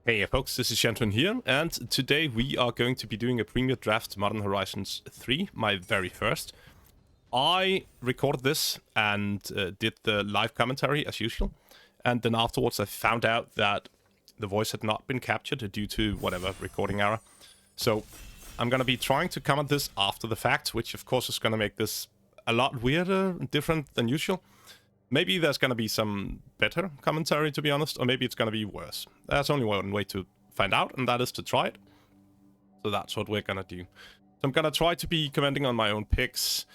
Hey folks, this is Shanton here, and today we are going to be doing a Premier Draft Modern Horizons 3, my very first. I recorded this and did the live commentary as usual, and then afterwards I found out that the voice had not been captured due to whatever recording error. So I'm going to be trying to comment this after the fact, which of course is going to make this a lot weirder and different than usual. Maybe there's going to be some better commentary, to be honest, or maybe it's going to be worse. There's only one way to find out, and that is to try it. So that's what we're going to do. So I'm going to try to be commenting on my own picks.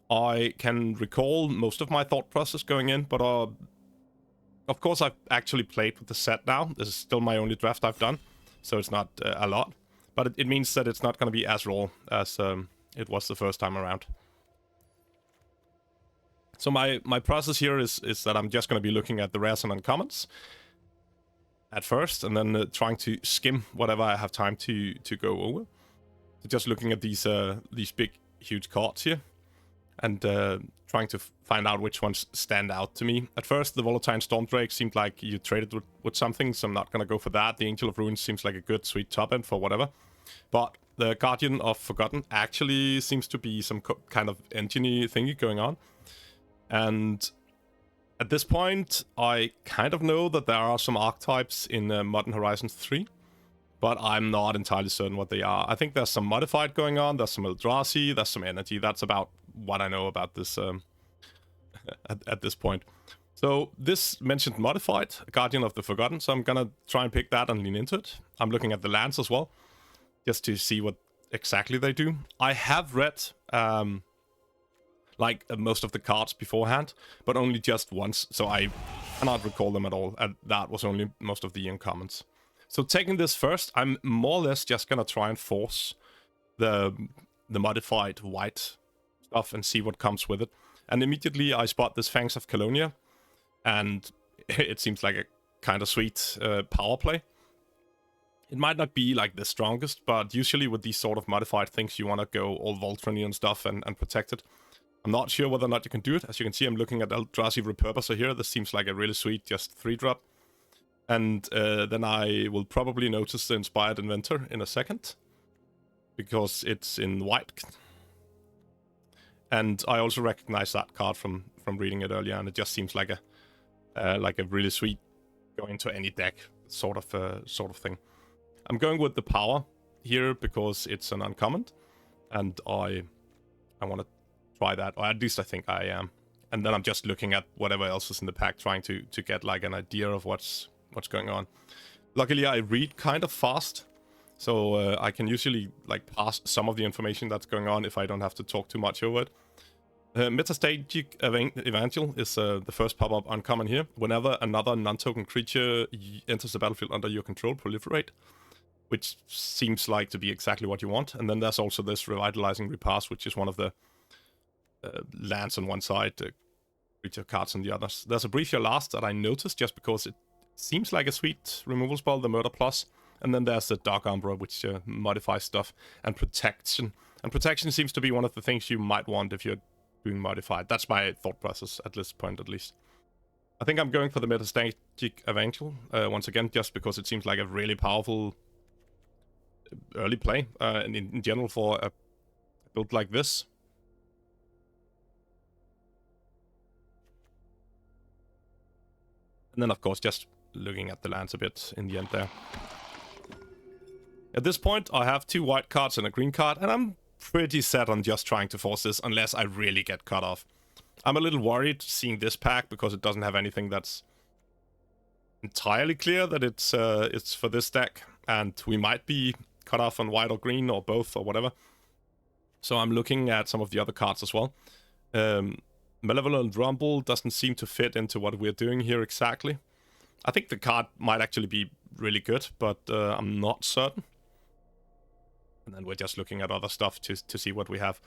I can recall most of my thought process going in, but of course I've actually played with the set now. This is still my only draft I've done, so it's not a lot. But it means that it's not going to be as raw as it was the first time around. So my process here is that I'm just going to be looking at the rares and uncommons at first, and then trying to skim whatever I have time to go over. So just looking at these big, huge cards here, and trying to find out which ones stand out to me. At first, the Volatile Stormdrake seemed like you traded with something, so I'm not going to go for that. The Angel of Ruins seems like a good, sweet top end for whatever. But the Guardian of Forgotten actually seems to be some kind of engine-y thingy going on. And at this point, I kind of know that there are some archetypes in Modern Horizons 3, but I'm not entirely certain what they are. I think there's some modified going on, there's some Eldrazi, there's some energy. That's about what I know about this at this point. So this mentioned modified, Guardian of the Forgotten, so I'm gonna try and pick that and lean into it. I'm looking at the lands as well, just to see what exactly they do. I have read most of the cards beforehand, but only just once, so I cannot recall them at all, and that was only most of the uncommons. So taking this first, I'm more or less just gonna try and force the modified white stuff and see what comes with it. And immediately I spot this Fangs of Colonia, and it seems like a kind of sweet power play. It might not be like the strongest, but usually with these sort of modified things, you want to go all Voltron stuff and protect it. I'm not sure whether or not you can do it. As you can see, I'm looking at Eldrazi Repurposer here. This seems like a really sweet, just 3-drop. And then I will probably notice the Inspired Inventor in a second, because it's in white. And I also recognize that card from reading it earlier, and it just seems like a really sweet go into any deck sort of thing. I'm going with the power here because it's an uncommon, and I want to try that, or at least I think I am. And then I'm just looking at whatever else is in the pack, trying to get like an idea of what's going on. Luckily, I read kind of fast, so I can usually like pass some of the information that's going on if I don't have to talk too much over it. Metastatic Evangel is the first pop-up uncommon here. Whenever another non-token creature enters the battlefield under your control, proliferate, which seems like to be exactly what you want. And then there's also this Revitalizing Repass, which is one of the lands on one side, creature cards on the others. There's a Brief Your Last that I noticed just because it seems like a sweet removal spell, the Murder Plus. And then there's the Dark Umbra, which modifies stuff, and Protection. And Protection seems to be one of the things you might want if you're doing modified. That's my thought process at this point, at least. I think I'm going for the Metastatic Evangel once again, just because it seems like a really powerful early play, and in general for a build like this. And then, of course, just looking at the lands a bit in the end there. At this point, I have 2 white cards and a green card, and I'm pretty set on just trying to force this unless I really get cut off. I'm a little worried seeing this pack because it doesn't have anything that's entirely clear that it's for this deck, and we might be cut off on white or green or both or whatever. So I'm looking at some of the other cards as well. Malevolent Rumble doesn't seem to fit into what we're doing here exactly. I think the card might actually be really good, but I'm not certain. And then we're just looking at other stuff to see what we have.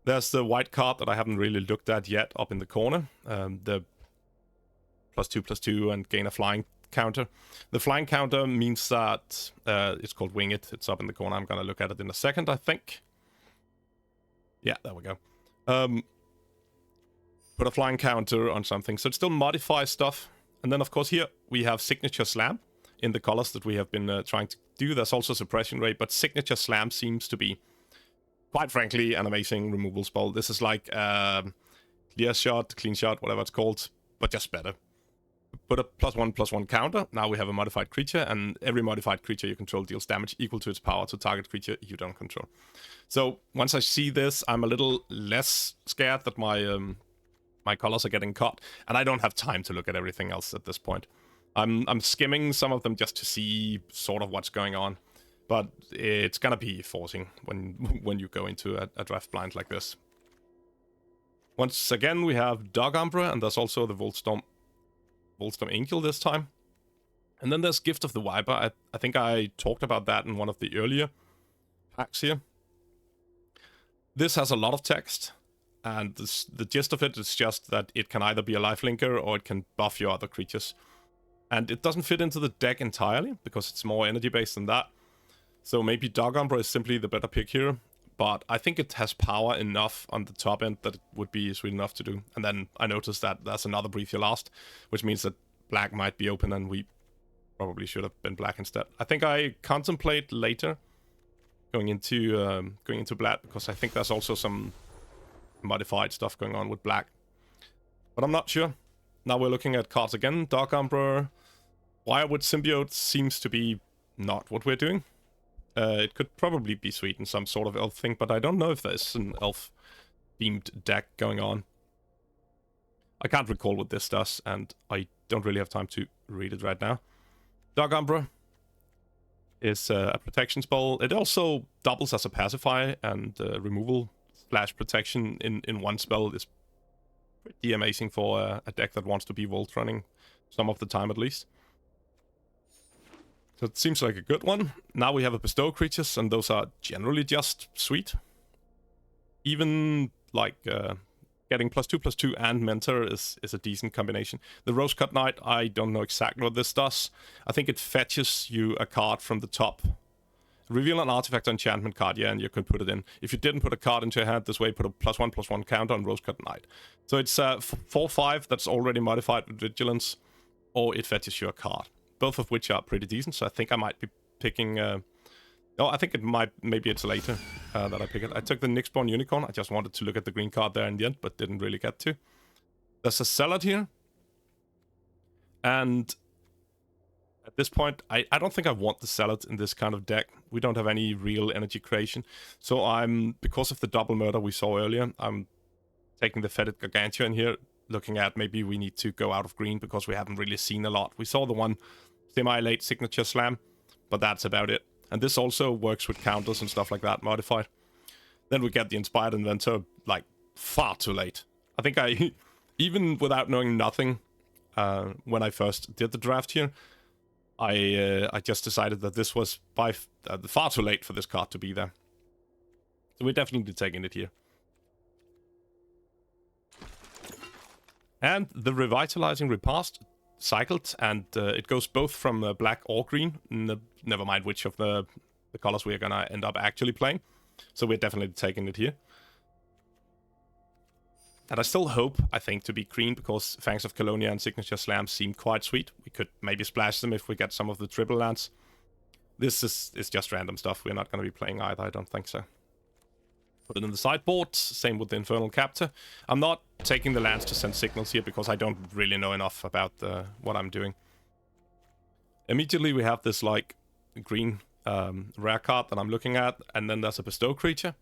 There's the white card that I haven't really looked at yet up in the corner. The +2/+2 and gain a flying counter. The flying counter means that it's called Wing It. It's up in the corner. I'm going to look at it in a second, I think. Yeah, there we go. Put a flying counter on something. So it still modifies stuff. And then, of course, here we have Signature Slam. in the colors that we have been trying to do. There's also suppression rate, but Signature Slam seems to be, quite frankly, an amazing removal spell. This is like clear shot, clean shot, whatever it's called, but just better. Put a +1/+1 counter. Now we have a modified creature, and every modified creature you control deals damage equal to its power to target creature you don't control. So once I see this, I'm a little less scared that my colors are getting caught, and I don't have time to look at everything else at this point. I'm skimming some of them just to see sort of what's going on, but it's gonna be forcing when you go into a draft blind like this. Once again, we have Dark Umbra, and there's also the Voltstorm Angel this time. And then there's Gift of the Viper. I think I talked about that in one of the earlier packs here. This has a lot of text, and the gist of it is just that it can either be a lifelinker or it can buff your other creatures. And it doesn't fit into the deck entirely, because it's more energy-based than that. So maybe Dark Umbra is simply the better pick here. But I think it has power enough on the top end that it would be sweet enough to do. And then I noticed that there's another Breathe Your Last, which means that black might be open, and we probably should have been black instead. I think I contemplate later going into black, because I think there's also some modified stuff going on with black. But I'm not sure. Now we're looking at cards again. Dark Umbra. Wirewood Symbiote seems to be not what we're doing. It could probably be sweet in some sort of elf thing, but I don't know if there's an elf-themed deck going on. I can't recall what this does, and I don't really have time to read it right now. Dark Umbra is a protection spell. It also doubles as a pacifier, and removal / protection in one spell is pretty amazing for a deck that wants to be Volt running some of the time at least. So it seems like a good one. Now we have a Bestow creatures, and those are generally just sweet. Even like getting +2/+2 and Mentor is a decent combination. The Rose-Cut Knight, I don't know exactly what this does. I think it fetches you a card from the top. Reveal an artifact or enchantment card, yeah, and you could put it in. If you didn't put a card into your hand this way, put a +1/+1 counter on Rose-Cut Knight. So it's 4/5 that's already modified with Vigilance, or it fetches you a card. Both of which are pretty decent, so I think I might be picking... Oh, I think maybe it's later that I pick it. I took the Nyxborn Unicorn. I just wanted to look at the green card there in the end, but didn't really get to. There's a Zealot here. And at this point, I don't think I want the Zealot in this kind of deck. We don't have any real energy creation. So because of the double murder we saw earlier, I'm taking the Fetid Gargantua here, looking at maybe we need to go out of green because we haven't really seen a lot. We saw the one semi-late Signature Slam, but that's about it. And this also works with counters and stuff like that, modified. Then we get the Inspired Inventor, like, far too late. I think even without knowing nothing, when I first did the draft here, I just decided that this was far too late for this card to be there. So we're definitely taking it here. And the Revitalizing Repast cycled, and it goes both from black or green. Never mind which of the colors we're gonna end up actually playing. So we're definitely taking it here. And I still hope, I think, to be green, because Fangs of Colonia and Signature Slam seem quite sweet. We could maybe splash them if we get some of the triple lands. This is just random stuff. We're not going to be playing either, I don't think so. Put it in the sideboard, same with the Infernal Captor. I'm not taking the lands to send signals here, because I don't really know enough about what I'm doing. Immediately we have this, like, green rare card that I'm looking at, and then there's a Bestow creature,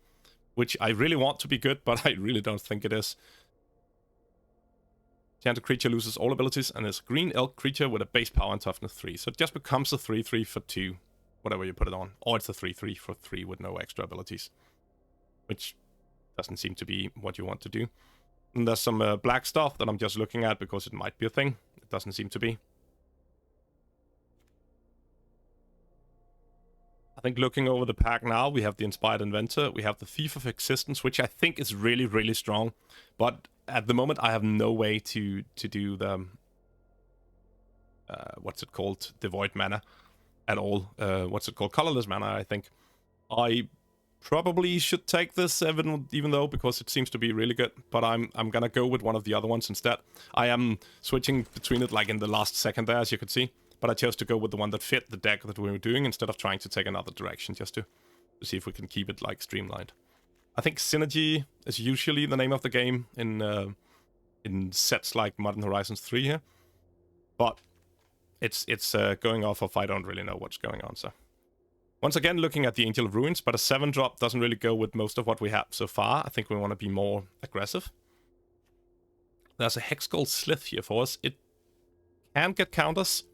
which I really want to be good, but I really don't think it is. Enchanted creature loses all abilities and is a green elk creature with a base power and toughness 3. So it just becomes a 3/3 for 2, whatever you put it on. Or it's a 3/3 for 3 with no extra abilities, which doesn't seem to be what you want to do. And there's some black stuff that I'm just looking at because it might be a thing. It doesn't seem to be. I think looking over the pack now, we have the Inspired Inventor, we have the Thief of Existence, which I think is really, really strong. But at the moment, I have no way to do the... what's it called? The Void Mana at all. What's it called? Colorless Mana, I think. I probably should take this, even though, because it seems to be really good. But I'm gonna go with one of the other ones instead. I am switching between it, like, in the last second there, as you can see. but I chose to go with the one that fit the deck that we were doing instead of trying to take another direction, just to see if we can keep it like streamlined. I think synergy is usually the name of the game in sets like Modern Horizons 3 here, but it's going off of I don't really know what's going on. So once again, looking at the Angel of Ruins, but a 7-drop doesn't really go with most of what we have so far. I think we want to be more aggressive. There's a Hexgold Slith here for us. It can get counters,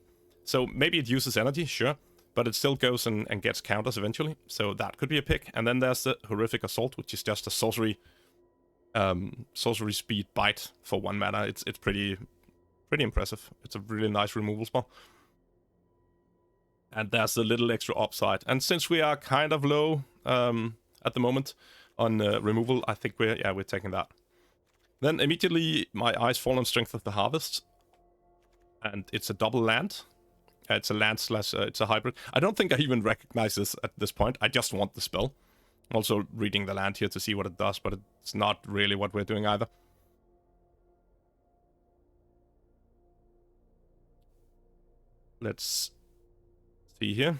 so maybe it uses energy, sure, but it still goes and gets counters eventually, so that could be a pick. And then there's the Horrific Assault, which is just a sorcery speed bite for 1 mana. It's pretty impressive. It's a really nice removal spell. And there's a little extra upside. And since we are kind of low at the moment on removal, I think we're taking that. Then immediately my eyes fall on Strength of the Harvest. And it's a double land. It's a land slash, it's a hybrid. I don't think I even recognize this at this point. I just want the spell. I'm also reading the land here to see what it does, but it's not really what we're doing either. Let's see here.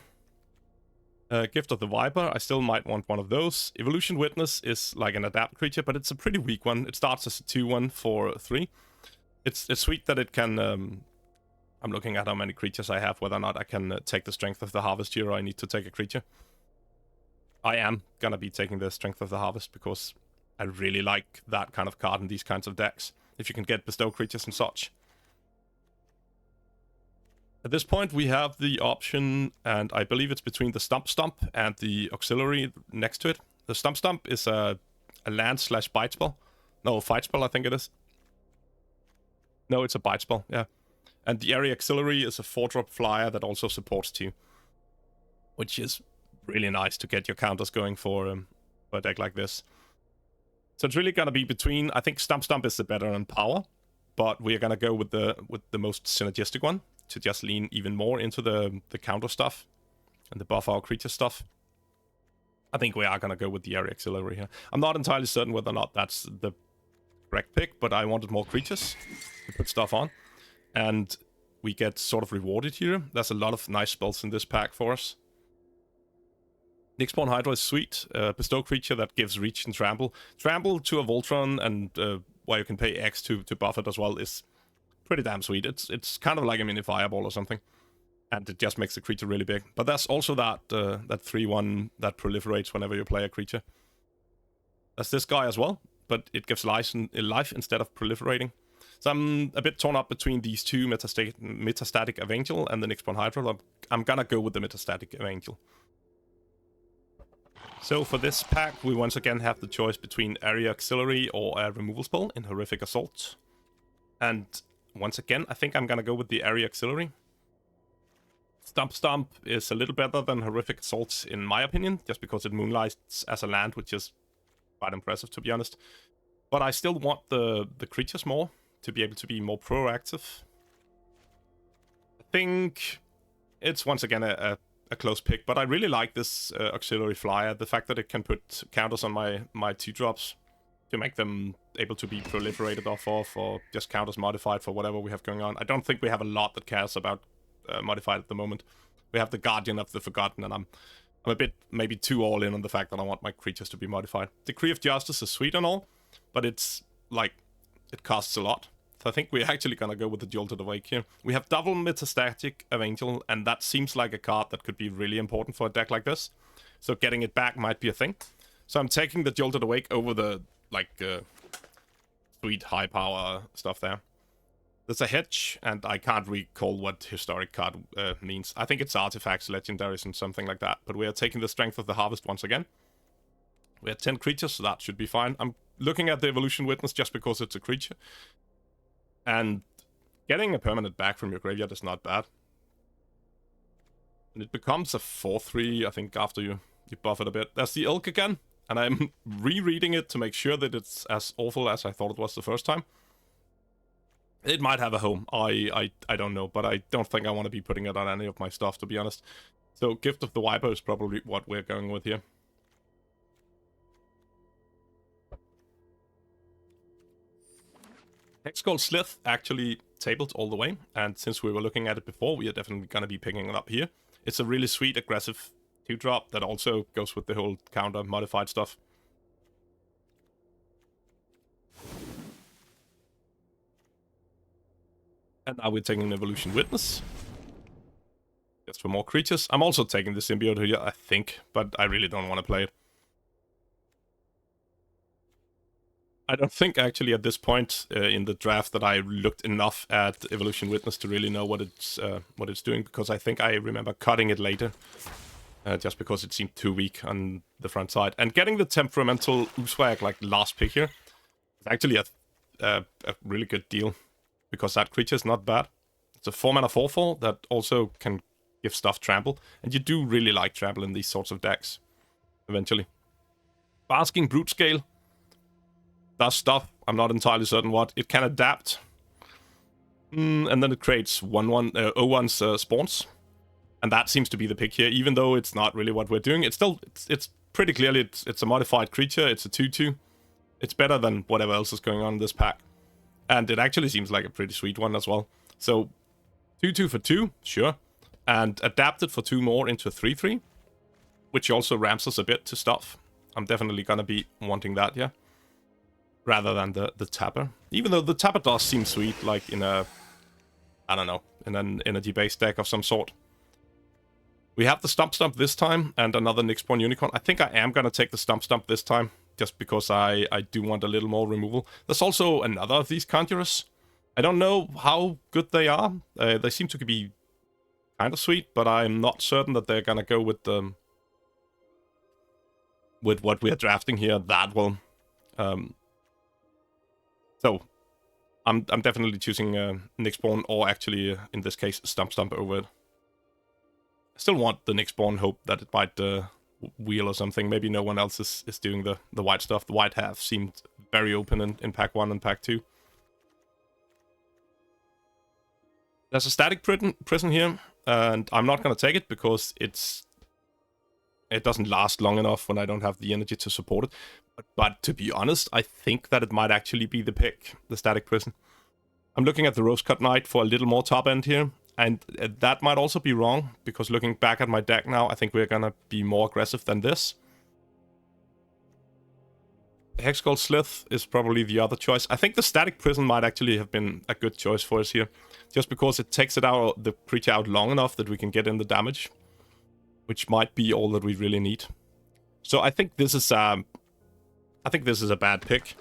Gift of the Viper, I still might want one of those. Evolution Witness is like an adapt creature, but it's a pretty weak one. It starts as a 2/1 for 3. It's sweet that it can... I'm looking at how many creatures I have, whether or not I can take the Strength of the Harvest here, or I need to take a creature. I am gonna be taking the Strength of the Harvest, because I really like that kind of card in these kinds of decks. If you can get bestow creatures and such. At this point, we have the option, and I believe it's between the Stump Stump and the auxiliary next to it. The Stump Stump is a land slash bite spell. No, fight spell, I think it is. No, it's a bite spell, yeah. And the area auxiliary is a 4-drop flyer that also supports 2. Which is really nice to get your counters going for a deck like this. So it's really gonna be between, I think Stump Stump is the better in power, but we're gonna go with the most synergistic one, to just lean even more into the counter stuff and the buff our creature stuff. I think we are going to go with the area auxiliary here. I'm not entirely certain whether or not that's the correct pick, but I wanted more creatures to put stuff on. And we get sort of rewarded here. There's a lot of nice spells in this pack for us. Nyxborn Hydra is sweet. Bestow creature that gives reach and trample. Trample to a Voltron, and where you can pay X to buff it as well, is pretty damn sweet. It's kind of like a mini fireball or something, and it just makes the creature really big. But there's also that 3/1 that proliferates whenever you play a creature. There's this guy as well, but it gives life instead of proliferating. So I'm a bit torn up between these two, Metastatic Evangel and the Nyxborn Hydra. I'm gonna go with the Metastatic Evangel. So for this pack, we once again have the choice between Area Auxiliary or a removal spell in Horrific Assault. And once again, I think I'm gonna go with the Area Auxiliary. Stump Stump is a little better than Horrific Assault in my opinion, just because it moonlights as a land, which is quite impressive to be honest. But I still want the creatures more, to be able to be more proactive. I think it's once again a close pick, but I really like this Auxiliary Flyer. The fact that it can put counters on my 2-drops to make them able to be proliferated off of, or just counters modified for whatever we have going on. I don't think we have a lot that cares about modified at the moment. We have the Guardian of the Forgotten, and I'm a bit maybe too all in on the fact that I want my creatures to be modified. Decree of Justice is sweet and all, but it's like, it costs a lot. So I think we're actually gonna go with the Jolted Awake here. We have double Metastatic Evangel, and that seems like a card that could be really important for a deck like this. So getting it back might be a thing. So I'm taking the Jolted Awake over the, like, sweet high power stuff there. There's a hedge, and I can't recall what historic card means. I think it's artifacts, legendaries, and something like that. But we are taking the Strength of the Harvest once again. We have 10 creatures, so that should be fine. I'm looking at the Evolution Witness just because it's a creature. And getting a permanent back from your graveyard is not bad. And it becomes a 4/3, I think, after you buff it a bit. There's the Elk again, and I'm rereading it to make sure that it's as awful as I thought it was the first time. It might have a home, I don't know, but I don't think I want to be putting it on any of my stuff, to be honest. So Gift of the Viper is probably what we're going with here. Hexgold Slith actually tabled all the way, and since we were looking at it before, we are definitely going to be picking it up here. It's a really sweet, aggressive 2-drop that also goes with the whole counter modified stuff. And now we're taking Evolution Witness. Just for more creatures. I'm also taking the Symbiote here, I think, but I really don't want to play it. I don't think actually at this point in the draft that I looked enough at Evolution Witness to really know what it's doing, because I think I remember cutting it later, just because it seemed too weak on the front side. And getting the Temperamental Uswag like last pick here is actually a really good deal, because that creature is not bad. It's a 4-mana 4/4 that also can give stuff trample, and you do really like trample in these sorts of decks eventually. Basking Brute Scale does stuff. I'm not entirely certain what. It can adapt. And then it creates 0/1 spawns. And that seems to be the pick here, even though it's not really what we're doing. It's still, it's pretty clearly, it's a modified creature. It's a 2/2. It's better than whatever else is going on in this pack. And it actually seems like a pretty sweet one as well. So, 2/2 for 2, sure. And adapted for 2 more into a 3/3. Which also ramps us a bit to stuff. I'm definitely gonna be wanting that, yeah. Rather than the tapper. Even though the tapper does seem sweet, like in a, I don't know, in an energy-based deck of some sort. We have the Stump Stump this time, and another Nyxborn Unicorn. I think I am gonna take the Stump Stump this time, just because I do want a little more removal. There's also another of these Conjurers. I don't know how good they are. They seem to be kind of sweet, but I'm not certain that they're gonna go with what we're drafting here that well. So, I'm definitely choosing Nyxborn, or actually, in this case, Stump Stump over it. I still want the Nyxborn, hope that it might wheel or something. Maybe no one else is doing the white stuff. The white half seemed very open in pack 1 and pack 2. There's a static prison here, and I'm not going to take it because it doesn't last long enough when I don't have the energy to support it. But to be honest, I think that it might actually be the pick, the Static Prison. I'm looking at the Rose-Cut Knight for a little more top end here, and that might also be wrong, because looking back at my deck now, I think we're gonna be more aggressive than this. Hexgull Slith is probably the other choice. I think the Static Prison might actually have been a good choice for us here, just because it takes the creature out long enough that we can get in the damage, which might be all that we really need. So I think this is a bad pick.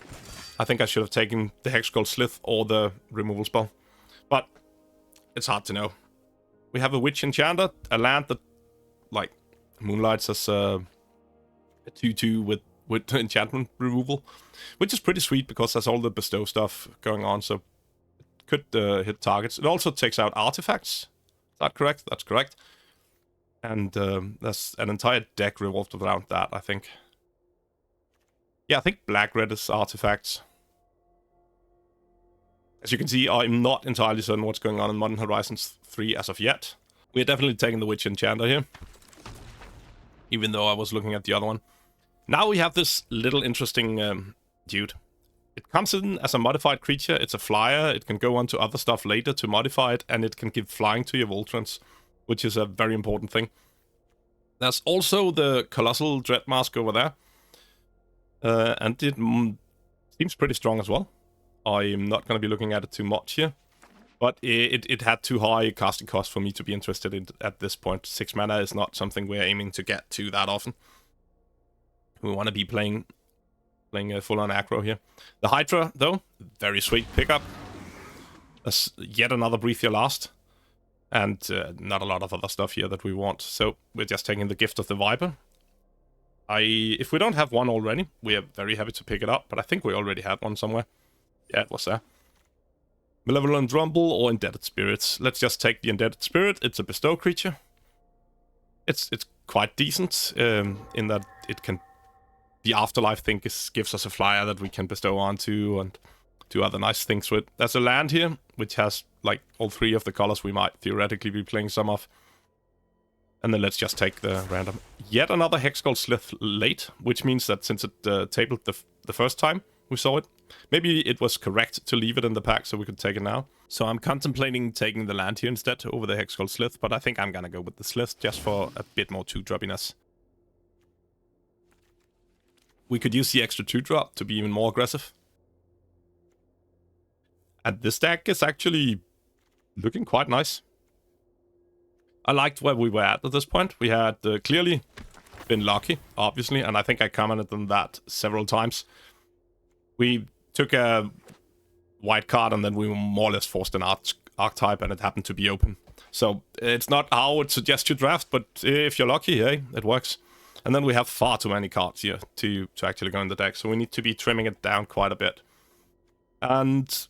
I think I should have taken the Hexgull Slith or the removal spell. But it's hard to know. We have a Witch Enchanter, a land that, like, moonlights as a 2/2 with enchantment removal, which is pretty sweet because there's all the bestow stuff going on, so it could hit targets. It also takes out artifacts. Is that correct? That's correct. And there's an entire deck revolved around that, I think. Yeah, I think black-red is artifacts. As you can see, I'm not entirely certain what's going on in Modern Horizons 3 as of yet. We're definitely taking the Witch Enchanter here, even though I was looking at the other one. Now we have this little interesting dude. It comes in as a modified creature, it's a flyer, it can go on to other stuff later to modify it, and it can give flying to your Voltrons, which is a very important thing. There's also the Colossal Dread Mask over there. And it seems pretty strong as well. I'm not going to be looking at it too much here. But it had too high a casting cost for me to be interested in at this point. 6 mana is not something we're aiming to get to that often. We want to be playing full-on aggro here. The Hydra, though, very sweet pickup. That's yet another Breathe Your Last. And not a lot of other stuff here that we want. So we're just taking the Gift of the Viper. If we don't have one already, we are very happy to pick it up, but I think we already had one somewhere. Yeah, it was there. Malevolent Rumble or Indebted Spirits. Let's just take the Indebted Spirit. It's a bestow creature. It's quite decent in that it can... The Afterlife thing gives us a flyer that we can bestow onto and do other nice things with. There's a land here, which has like all 3 of the colors we might theoretically be playing some of. And then let's just take the random. Yet another Hexgull Slith late, which means that since it tabled the first time, we saw it. Maybe it was correct to leave it in the pack so we could take it now. So I'm contemplating taking the land here instead over the Hexcall Slith, but I think I'm gonna go with the Slith just for a bit more 2-droppiness. We could use the extra 2-drop to be even more aggressive. And this deck is actually looking quite nice. I liked where we were at this point. We had clearly been lucky, obviously, and I think I commented on that several times. We took a white card and then we were more or less forced an archetype and it happened to be open. So it's not how I would suggest you draft, but if you're lucky, hey, it works. And then we have far too many cards here to actually go in the deck, so we need to be trimming it down quite a bit. And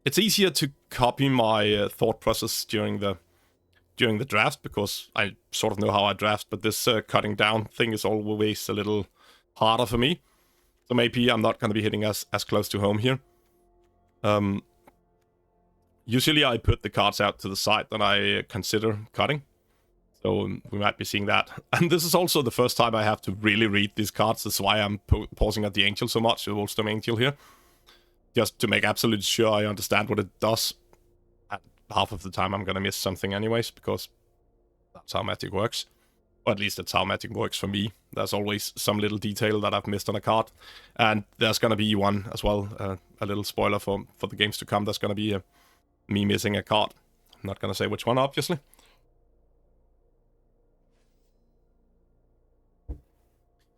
it's easier to copy my thought process during the draft, because I sort of know how I draft, but this cutting down thing is always a little harder for me. So maybe I'm not going to be hitting as close to home here. Usually I put the cards out to the side that I consider cutting. So we might be seeing that. And this is also the first time I have to really read these cards. That's why I'm pausing at the Angel so much, the Wolfstone Angel here. Just to make absolutely sure I understand what it does. And half of the time I'm going to miss something anyways, because that's how Magic works. Or at least that's how Magic works for me. There's always some little detail that I've missed on a card. And there's going to be one as well, a little spoiler for the games to come. There's going to be me missing a card. I'm not going to say which one, obviously.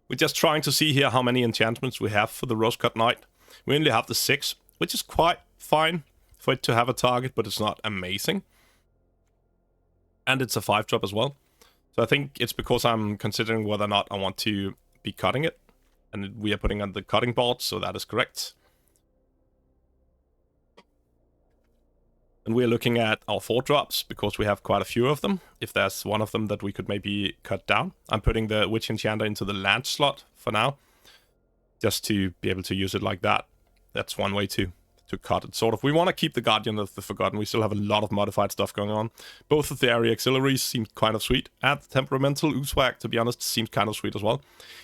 We're just trying to see here how many enchantments we have for the Rose-Cut Knight. We only have the 6, which is quite fine for it to have a target, but it's not amazing. And it's a 5-drop as well. So I think it's because I'm considering whether or not I want to be cutting it. And we are putting on the cutting board, so that is correct. And we're looking at our 4-drops, because we have quite a few of them. If there's one of them that we could maybe cut down. I'm putting the Witch Enchanter into the land slot for now. Just to be able to use it like that. That's one way to cut it, sort of. We want to keep the Guardian of the Forgotten. We still have a lot of modified stuff going on. Both of the area auxiliaries seem kind of sweet. And the Temperamental Oozewag, to be honest, seems kind of sweet as well.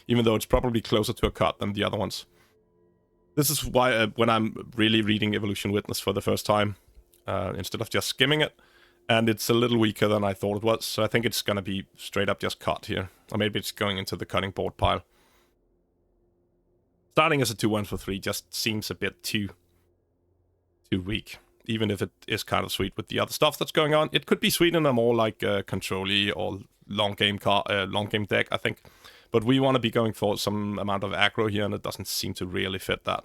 Even though it's probably closer to a cut than the other ones. This is why when I'm really reading Evolution Witness for the first time, instead of just skimming it, and it's a little weaker than I thought it was, so I think it's going to be straight up just cut here. Or maybe it's going into the cutting board pile. Starting as a 2-1 for 3 just seems a bit too weak, even if it is kind of sweet with the other stuff that's going on. It could be sweet in a more like control-y or long game deck, I think. But we want to be going for some amount of aggro here, and it doesn't seem to really fit that.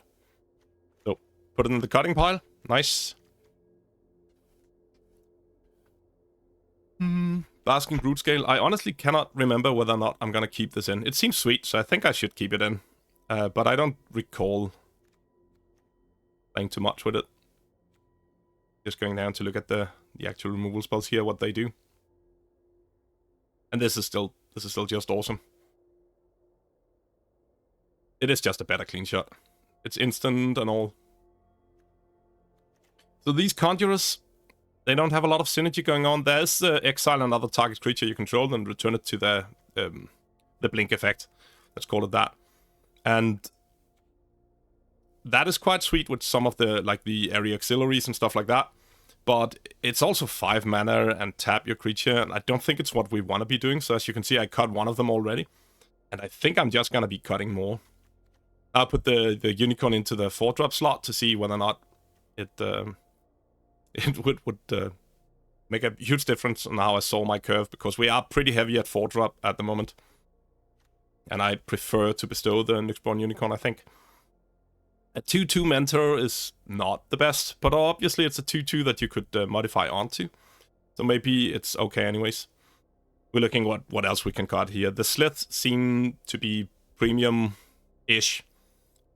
So, put it in the cutting pile. Nice. Basking Root Scale. I honestly cannot remember whether or not I'm going to keep this in. It seems sweet, so I think I should keep it in. But I don't recall playing too much with it. Just going down to look at the actual removal spells here, what they do. And this is still just awesome. It is just a better clean shot. It's instant and all. So these Conjurers, they don't have a lot of synergy going on. There's exile another target creature you control and return it to the blink effect. Let's call it that. And that is quite sweet with some of the the area auxiliaries and stuff like that. But it's also 5 mana and tap your creature, and I don't think it's what we want to be doing. So as you can see, I cut one of them already. And I think I'm just going to be cutting more. I'll put the Unicorn into the 4-drop slot to see whether or not it would make a huge difference on how I saw my curve, because we are pretty heavy at 4-drop at the moment. And I prefer to bestow the Nyxborn Unicorn, I think. A 2-2 Mentor is not the best, but obviously it's a 2-2 that you could modify onto. So maybe it's okay anyways. We're looking what else we can cut here. The Sliths seem to be premium-ish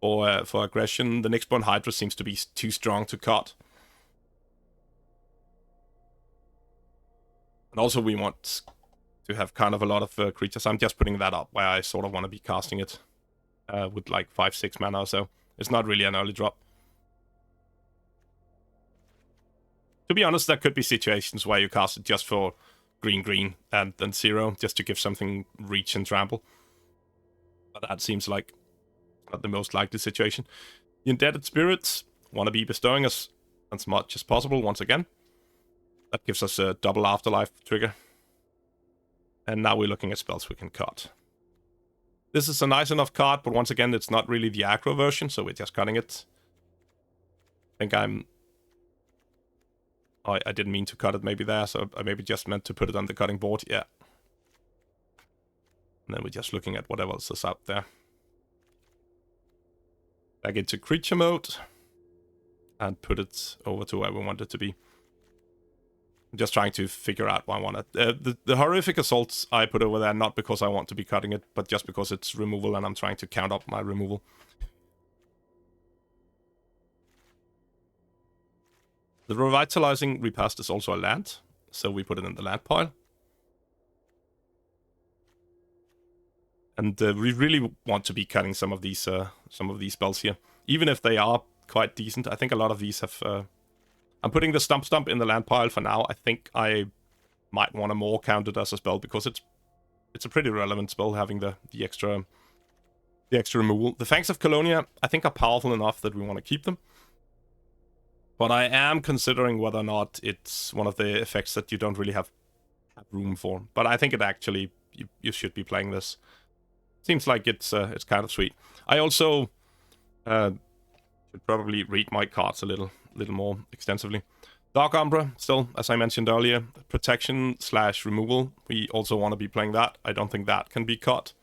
for aggression. The Nyxborn Hydra seems to be too strong to cut. And also we want to have kind of a lot of creatures. I'm just putting that up where I sort of want to be casting it with like 5-6 mana or so. It's not really an early drop. To be honest, there could be situations where you cast it just for green and then 0, just to give something reach and trample. But that seems like not the most likely situation. The Indebted Spirits want to be bestowing us as much as possible once again. That gives us a double Afterlife trigger. And now we're looking at spells we can cut. This is a nice enough card, but once again, it's not really the aggro version, so we're just cutting it. I think I didn't mean to cut it maybe there, so I maybe just meant to put it on the cutting board, yeah. And then we're just looking at whatever else is out there. Back into creature mode. And put it over to where we want it to be. I'm just trying to figure out what I want it. The horrific assaults I put over there, not because I want to be cutting it, but just because it's removal and I'm trying to count up my removal. The Revitalizing Repast is also a land, so we put it in the land pile. And we really want to be cutting some of these spells here, even if they are quite decent. I think a lot of these have. I'm putting the Stump in the land pile for now. I think I might want to more count it as a spell because it's a pretty relevant spell having the extra removal. The Fangs of Colonia I think are powerful enough that we want to keep them. But I am considering whether or not it's one of the effects that you don't really have room for. But I think it actually you should be playing this. Seems like it's kind of sweet. I also should probably read my cards a little more extensively. Dark Umbra, still, as I mentioned earlier, protection / removal. We also want to be playing that. I don't think that can be cut.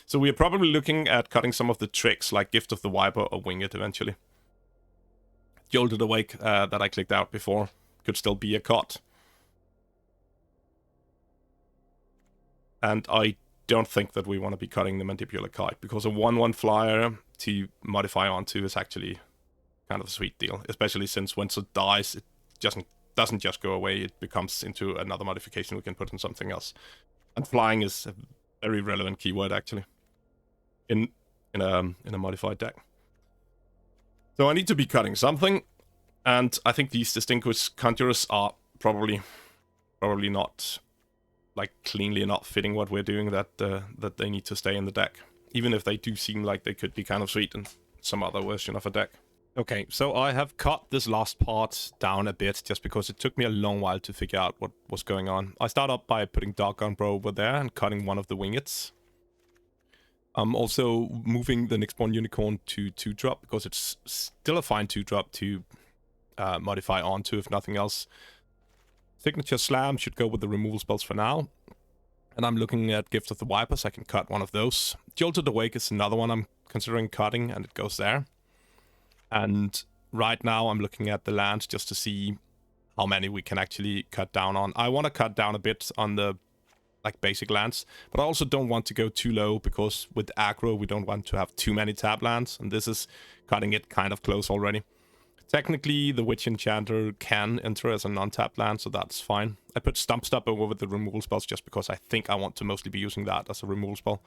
So we are probably looking at cutting some of the tricks like Gift of the Viper or Wing It eventually. Jolted Awake that I clicked out before could still be a cut. And I don't think that we want to be cutting the Mandibular Kite because a 1/1 flyer to modify onto is actually kind of a sweet deal, especially since once it dies, it doesn't just go away. It becomes into another modification we can put in something else. And flying is a very relevant keyword actually in a modified deck. So I need to be cutting something, and I think these Distinguished Conjurers are probably not like cleanly not fitting what we're doing, that they need to stay in the deck, even if they do seem like they could be kind of sweet in some other version of a deck. Okay, so I have cut this last part down a bit just because it took me a long while to figure out what was going on. I start up by putting Dark Umbra over there and cutting one of the Wingets. I'm also moving the Nyxborn Unicorn to 2-drop because it's still a fine 2-drop to modify onto, if nothing else. Signature Slam should go with the removal spells for now. And I'm looking at Gift of the Vipers. I can cut one of those. Jolted Awake is another one I'm considering cutting, and it goes there. And right now I'm looking at the lands just to see how many we can actually cut down on. I want to cut down a bit on the like basic lands, but I also don't want to go too low because with aggro we don't want to have too many tap lands, and this is cutting it kind of close already. Technically, the Witch Enchanter can enter as a non-tap land, so that's fine. I put Stump over with the removal spells just because I think I want to mostly be using that as a removal spell.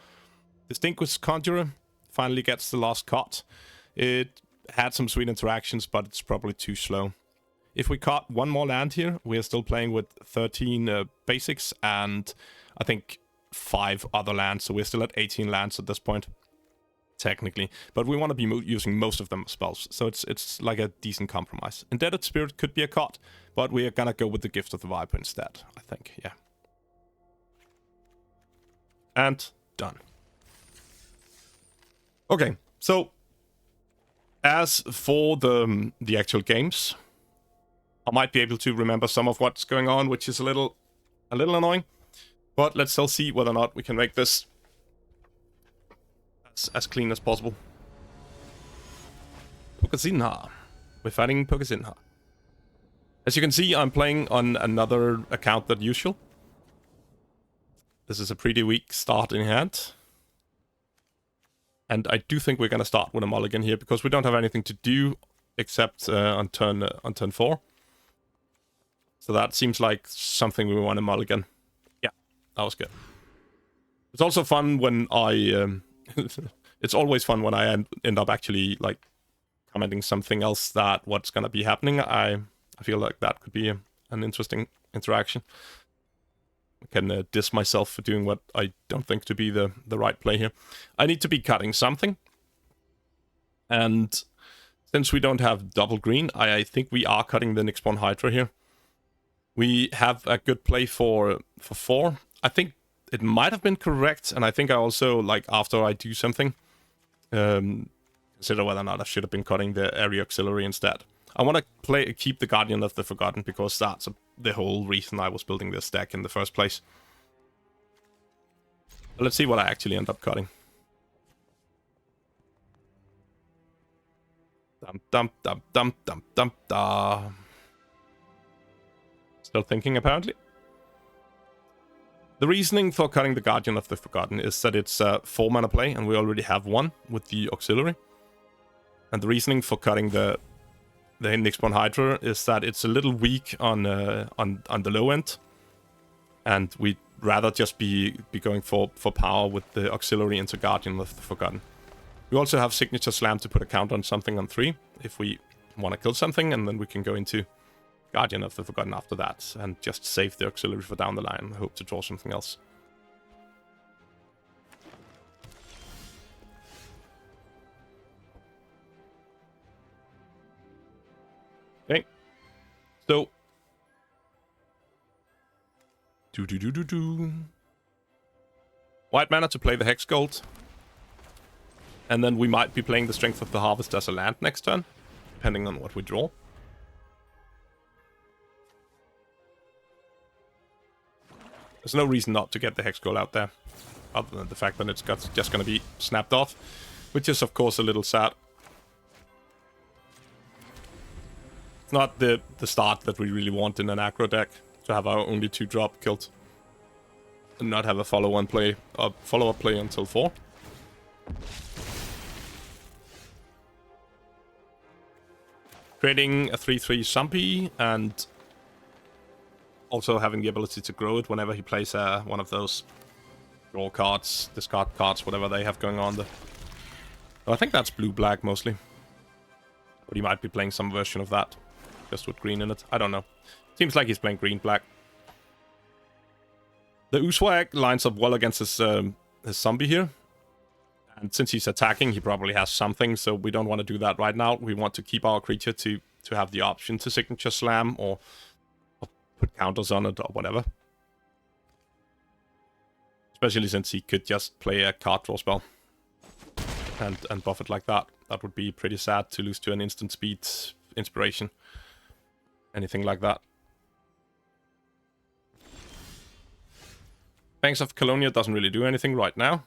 Distinguished Conjurer finally gets the last cut. It had some sweet interactions, but it's probably too slow. If we cut one more land here, we are still playing with 13 basics and I think 5 other lands, so we're still at 18 lands at this point. Technically, but we want to be using most of them as spells, so it's like a decent compromise. Indebted Spirit could be a cut, but we are gonna go with the Gift of the Viper instead, I think, yeah. And done. Okay, so as for the actual games, I might be able to remember some of what's going on, which is a little annoying, but let's still see whether or not we can make this as clean as possible. Pokazinha. We're fighting Pokazinha. As you can see, I'm playing on another account than usual. This is a pretty weak start in hand. And I do think we're gonna start with a mulligan here because we don't have anything to do except on turn 4. So that seems like something we want to mulligan. Yeah, that was good. It's also fun when I it's always fun when I end up actually like commenting something else that what's gonna be happening. I feel like that could be an interesting interaction. I can diss myself for doing what I don't think to be the right play here. I need to be cutting something. And Since we don't have double green, I think we are cutting the Nyx-Spawn Hydra here. We have a good play for 4. I think it might have been correct, and I think I also, like, after I do something, consider whether or not I should have been cutting the area auxiliary instead. I want to keep the Guardian of the Forgotten, because that's the whole reason I was building this deck in the first place. But let's see what I actually end up cutting. Still thinking, apparently. The reasoning for cutting the Guardian of the Forgotten is that it's a 4-mana play, and we already have 1 with the auxiliary. And the reasoning for cutting the Nyx-Spawn Hydra is that it's a little weak on the low end, and we'd rather just be going for power with the auxiliary into Guardian of the Forgotten. We also have Signature Slam to put a count on something on 3 if we want to kill something, and then we can go into Guardian of the Forgotten after that and just save the auxiliary for down the line and hope to draw something else. Okay. So. White mana to play the Hex Gold. And then we might be playing the Strength of the Harvest as a land next turn, depending on what we draw. There's no reason not to get the Hex Gold out there, other than the fact that it's just going to be snapped off, which is of course a little sad. It's not the start that we really want in an aggro deck, to have our only 2-drop killed, and not have a follow-up play until 4. Creating a 3/3 zombie, and also having the ability to grow it whenever he plays one of those draw cards, discard cards, whatever they have going on there. I think that's blue-black mostly. But he might be playing some version of that, just with green in it. I don't know. Seems like he's playing green-black. The Uswag lines up well against his zombie here. And since he's attacking, he probably has something, so we don't want to do that right now. We want to keep our creature to have the option to Signature Slam or put counters on it or whatever. Especially since he could just play a card draw spell and buff it like that. That would be pretty sad to lose to an instant speed inspiration. Anything like that. Banks of Colonia doesn't really do anything right now.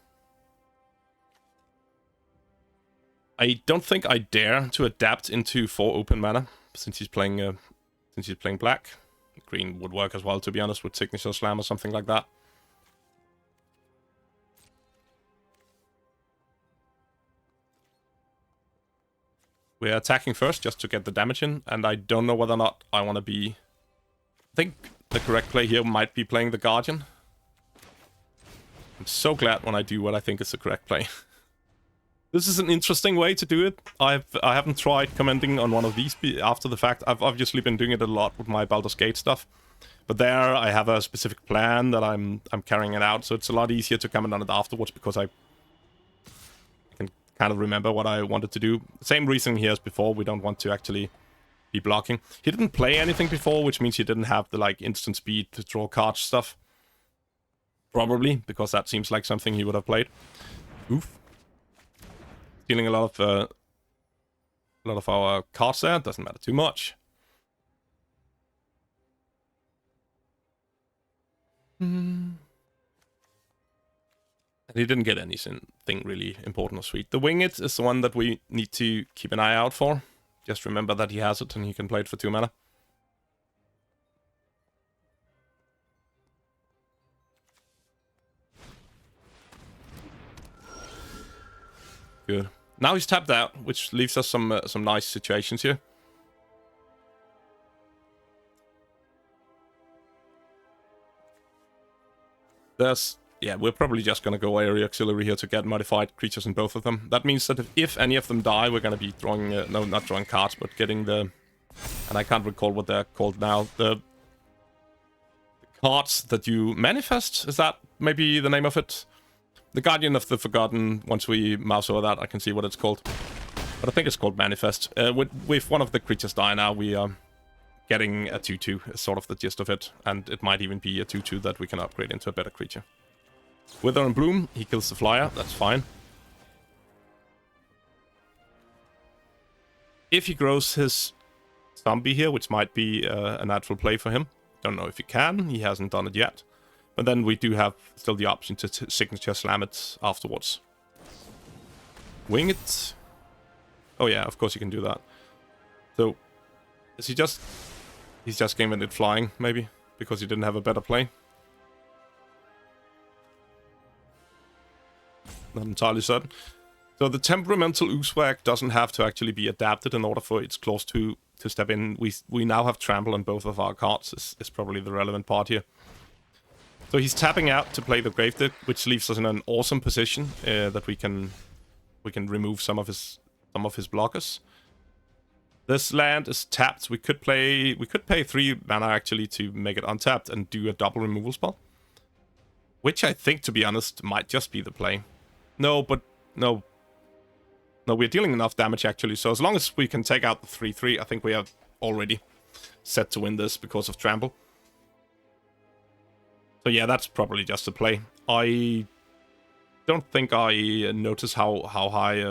I don't think I dare to adapt into 4 open mana since he's playing black. Green would work as well, to be honest, with Signature Slam or something like that. We're attacking first just to get the damage in, and I don't know whether or not I want to be... I think the correct play here might be playing the Guardian. I'm so glad when I do what I think is the correct play. This is an interesting way to do it. I haven't tried commenting on one of these after the fact. I've obviously been doing it a lot with my Baldur's Gate stuff. But there I have a specific plan that I'm carrying it out, so it's a lot easier to comment on it afterwards because I can kind of remember what I wanted to do. Same reason here as before, we don't want to actually be blocking. He didn't play anything before, which means he didn't have the like instant speed to draw cards stuff. Probably, because that seems like something he would have played. Oof. Stealing a lot of our cards there, doesn't matter too much. And he didn't get anything really important or sweet. The Wing It is the one that we need to keep an eye out for. Just remember that he has it and he can play it for 2 mana. Good. Now he's tapped out, which leaves us some nice situations here. Yeah, we're probably just gonna go area auxiliary here to get modified creatures in both of them. That means that if any of them die, we're gonna be drawing, no, not drawing cards, but getting the, and I can't recall what they're called now, the cards that you manifest, is that maybe the name of it? The Guardian of the Forgotten, once we mouse over that, I can see what it's called. But I think it's called Manifest. With one of the creatures die now, we are getting a 2/2 is sort of the gist of it. And it might even be a 2/2 that we can upgrade into a better creature. Wither and Bloom, he kills the flyer, that's fine. If he grows his zombie here, which might be a natural play for him. Don't know if he can, he hasn't done it yet. But then we do have still the option to signature slam it afterwards. Wing it. Oh yeah, of course you can do that. So, is he just... He's just gaming it flying, maybe? Because he didn't have a better play? Not entirely certain. So the temperamental Oozewag doesn't have to actually be adapted in order for its clause to step in. We now have trample on both of our cards, is probably the relevant part here. So he's tapping out to play the Gravedigger, which leaves us in an awesome position that we can remove some of his blockers. This land is tapped. We could pay 3 mana actually to make it untapped and do a double removal spell. Which I think, to be honest, might just be the play. No, we're dealing enough damage actually, so as long as we can take out the 3/3, I think we are already set to win this because of trample. So yeah, that's probably just a play. I don't think I notice how high,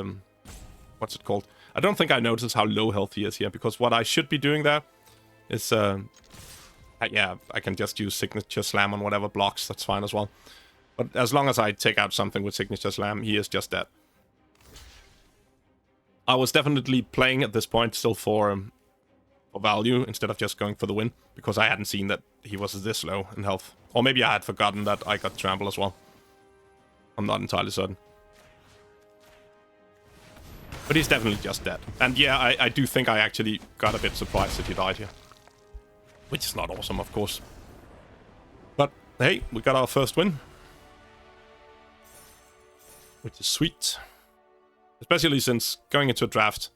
what's it called? I don't think I notice how low health he is here, because what I should be doing there is, yeah, I can just use Signature Slam on whatever blocks, that's fine as well. But as long as I take out something with Signature Slam, he is just dead. I was definitely playing at this point still for value instead of just going for the win, because I hadn't seen that he was this low in health. Or maybe I had forgotten that I got trample as well. I'm not entirely certain. But he's definitely just dead. And yeah, I do think I actually got a bit surprised that he died here. Which is not awesome, of course. But hey, we got our first win. Which is sweet. Especially since going into a draft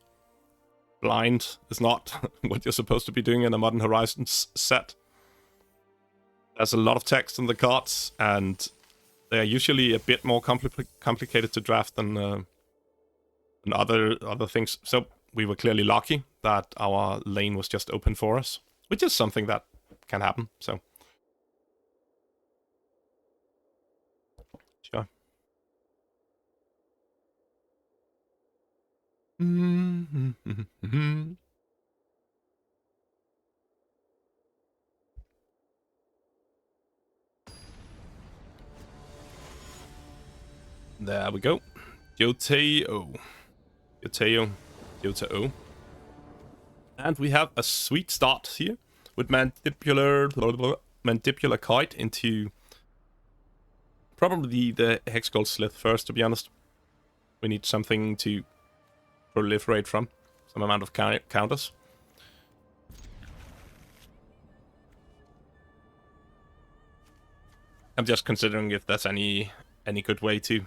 blind is not what you're supposed to be doing in a Modern Horizons set. There's a lot of text in the cards, and they are usually a bit more complicated to draft than other things. So we were clearly lucky that our lane was just open for us, which is something that can happen. So sure. There we go. Yoteo. And we have a sweet start here with Mandibular Kite into probably the Hexgold Slith first, to be honest. We need something to proliferate from. Some amount of counters. I'm just considering if there's any good way to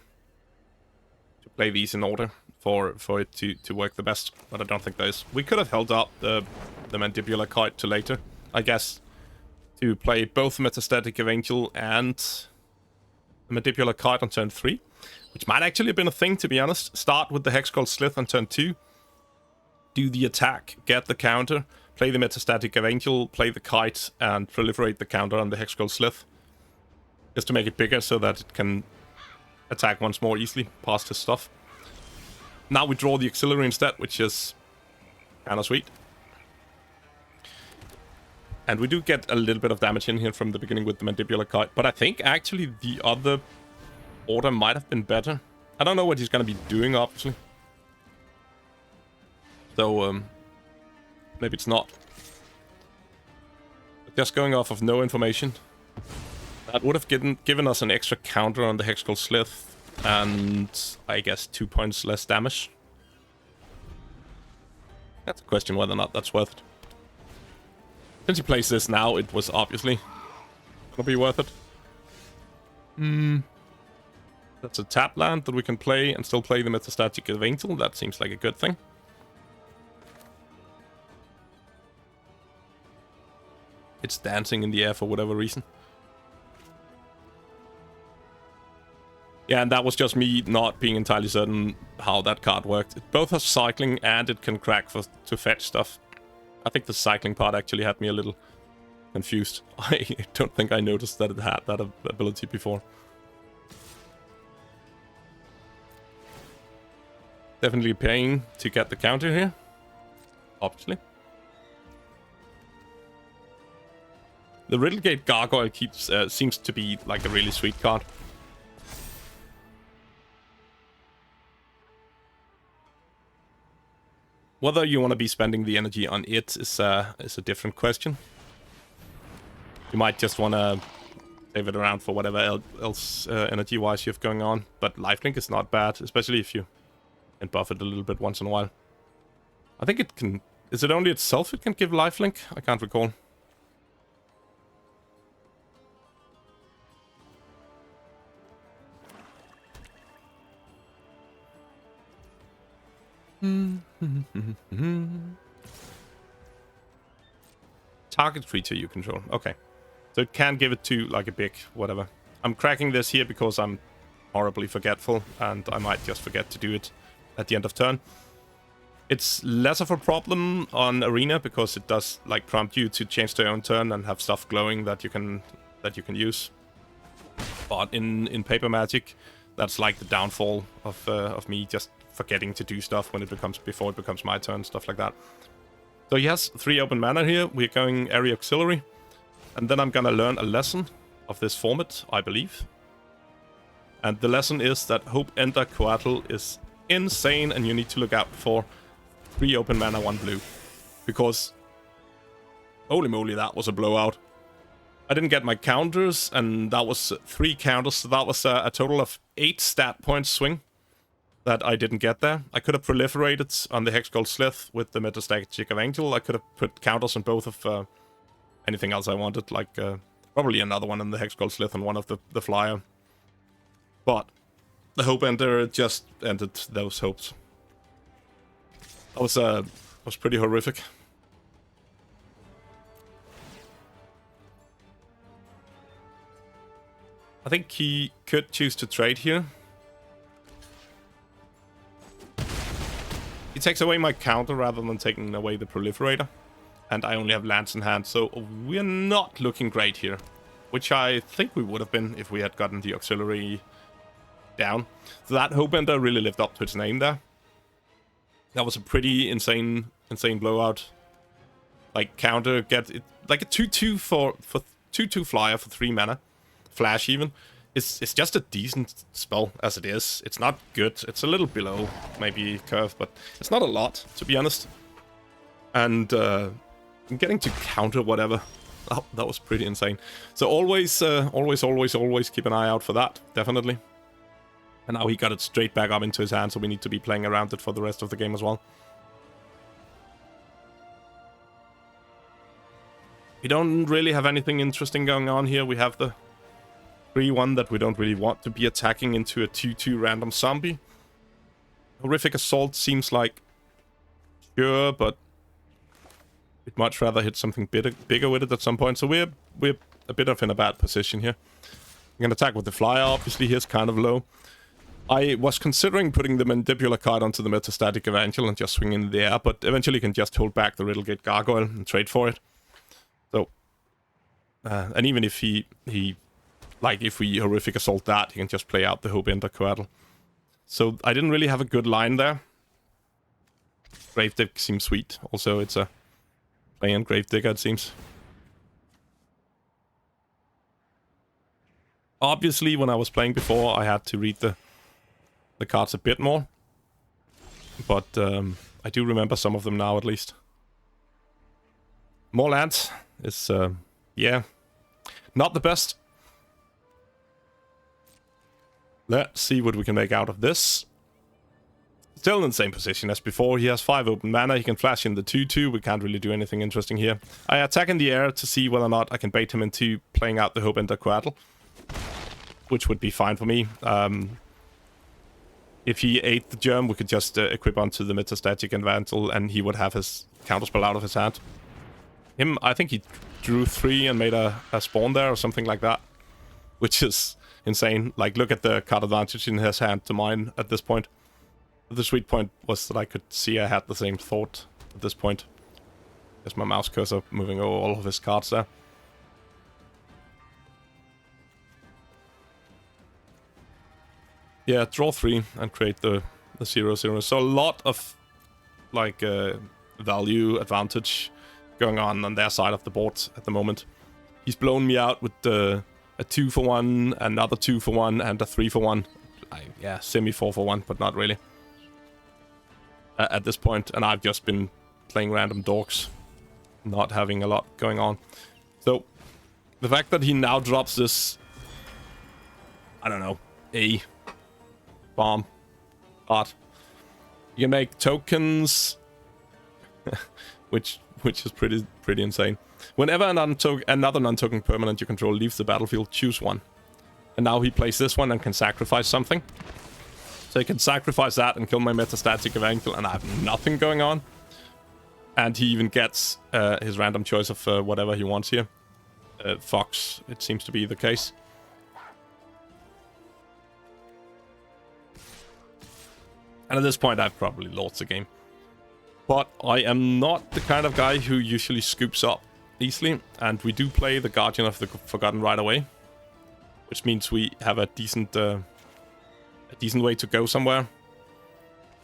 play these in order for it to work the best, but I don't think there is. We could have held up the Mandibular Kite to later, I guess, to play both Metastatic Evangel and the Mandibular Kite on turn 3, which might actually have been a thing, to be honest. Start with the Hexgold Slith on turn 2, do the attack, get the counter, play the Metastatic Evangel, play the Kite, and proliferate the counter on the Hexgold Slith, just to make it bigger so that it can attack once more easily past his stuff. Now we draw the Auxiliary instead, which is kind of sweet. And we do get a little bit of damage in here from the beginning with the Mandibular Kite, but I think actually the other order might have been better. I don't know what he's going to be doing, obviously. So, maybe it's not. But just going off of no information, that would have given us an extra counter on the Hexgold Slith, and I guess 2 points less damage. That's a question whether or not that's worth it. Since he plays this now, it was obviously gonna be worth it. That's a tap land that we can play and still play the Metastatic Evangel. That seems like a good thing. It's dancing in the air for whatever reason. Yeah, and that was just me not being entirely certain how that card worked. It both has cycling and it can crack to fetch stuff. I think the cycling part actually had me a little confused. I don't think I noticed that it had that ability before. Definitely paying to get the counter here. Obviously. The Riddlegate Gargoyle seems to be like a really sweet card. Whether you want to be spending the energy on it is a different question. You might just want to save it around for whatever else energy-wise you have going on. But lifelink is not bad, especially if you can buff it a little bit once in a while. I think it can... Is it only itself it can give lifelink? I can't recall. Target creature you control. Okay. So it can give it to like a big whatever. I'm cracking this here because I'm horribly forgetful and I might just forget to do it at the end of turn. It's less of a problem on Arena because it does like prompt you to change their own turn and have stuff glowing that you can use. But in Paper Magic, that's like the downfall of me just forgetting to do stuff when before it becomes my turn, stuff like that. So he has 3 open mana here. We're going Area Auxiliary. And then I'm gonna learn a lesson of this format, I believe. And the lesson is that Hope Ender Coatl is insane and you need to look out for 3 open mana, 1 blue. Because, holy moly, that was a blowout. I didn't get my counters, and that was 3 counters, so that was a total of 8 stat points swing that I didn't get there. I could have proliferated on the Hexgold Slith with the Metastatic Evangel. I could have put counters on both of anything else I wanted, like probably another one on the Hexgold Slith and one of the Flyer. But the Hope Ender just ended those hopes. That was pretty horrific. I think he could choose to trade here. He takes away my counter rather than taking away the Proliferator. And I only have lands in hand, so we're not looking great here. Which I think we would have been if we had gotten the Auxiliary down. So that Hope Ender really lived up to its name there. That was a pretty insane blowout. Like, counter, get it, like a 2-2 for 2-2 flyer for 3 mana. Flash even. It's just a decent spell as it is. It's not good. It's a little below maybe curve, but it's not a lot, to be honest. And getting to counter whatever. Oh, that was pretty insane. So always keep an eye out for that, definitely. And now he got it straight back up into his hand, so we need to be playing around it for the rest of the game as well. We don't really have anything interesting going on here. We have the 3-1 that we don't really want to be attacking into a 2-2 random zombie. Horrific Assault seems like sure, but we'd much rather hit something bigger with it at some point. So we're a bit of in a bad position here. I'm gonna attack with the Flyer, obviously. He's kind of low. I was considering putting the Mandibular card onto the Metastatic Evangel and just swing in the air, but eventually can just hold back the Riddlegate Gargoyle and trade for it. So, and even if he like, if we Horrific Assault that, he can just play out the Hope Ender Coatl. So, I didn't really have a good line there. Gravedigger seems sweet. Also, it's a play-in Gravedigger, it seems. Obviously, when I was playing before, I had to read the cards a bit more. But I do remember some of them now, at least. More lands is, yeah, not the best. Let's see what we can make out of this. Still in the same position as before. He has 5 open mana. He can flash in the 2-2. We can't really do anything interesting here. I attack in the air to see whether or not I can bait him into playing out the Hope Ender Coatl, which would be fine for me. If he ate the germ, we could just equip onto the Metastatic Evangel, and he would have his counterspell out of his hand. I think he drew 3 and made a spawn there or something like that, which is insane. Like, look at the card advantage in his hand to mine at this point. The sweet point was that I could see I had the same thought at this point. There's my mouse cursor moving over all of his cards there. Yeah, draw 3 and create the 0/0. So a lot of, like, value advantage going on their side of the board at the moment. He's blown me out with a 2-for-1, another 2-for-1, and a 3-for-1. Yeah, semi 4-for-1, but not really. At this point, and I've just been playing random dorks, not having a lot going on. So, the fact that he now drops this, I don't know, A bomb card. You can make tokens, which is pretty insane. Whenever another non-token permanent you control leaves the battlefield, choose one. And now he plays this one and can sacrifice something. So he can sacrifice that and kill my Metastatic Evangel, and I have nothing going on. And he even gets his random choice of whatever he wants here. Fox, it seems to be the case. And at this point, I've probably lost the game. But I am not the kind of guy who usually scoops up easily. And we do play the Guardian of the Forgotten right away. Which means we have a decent way to go somewhere.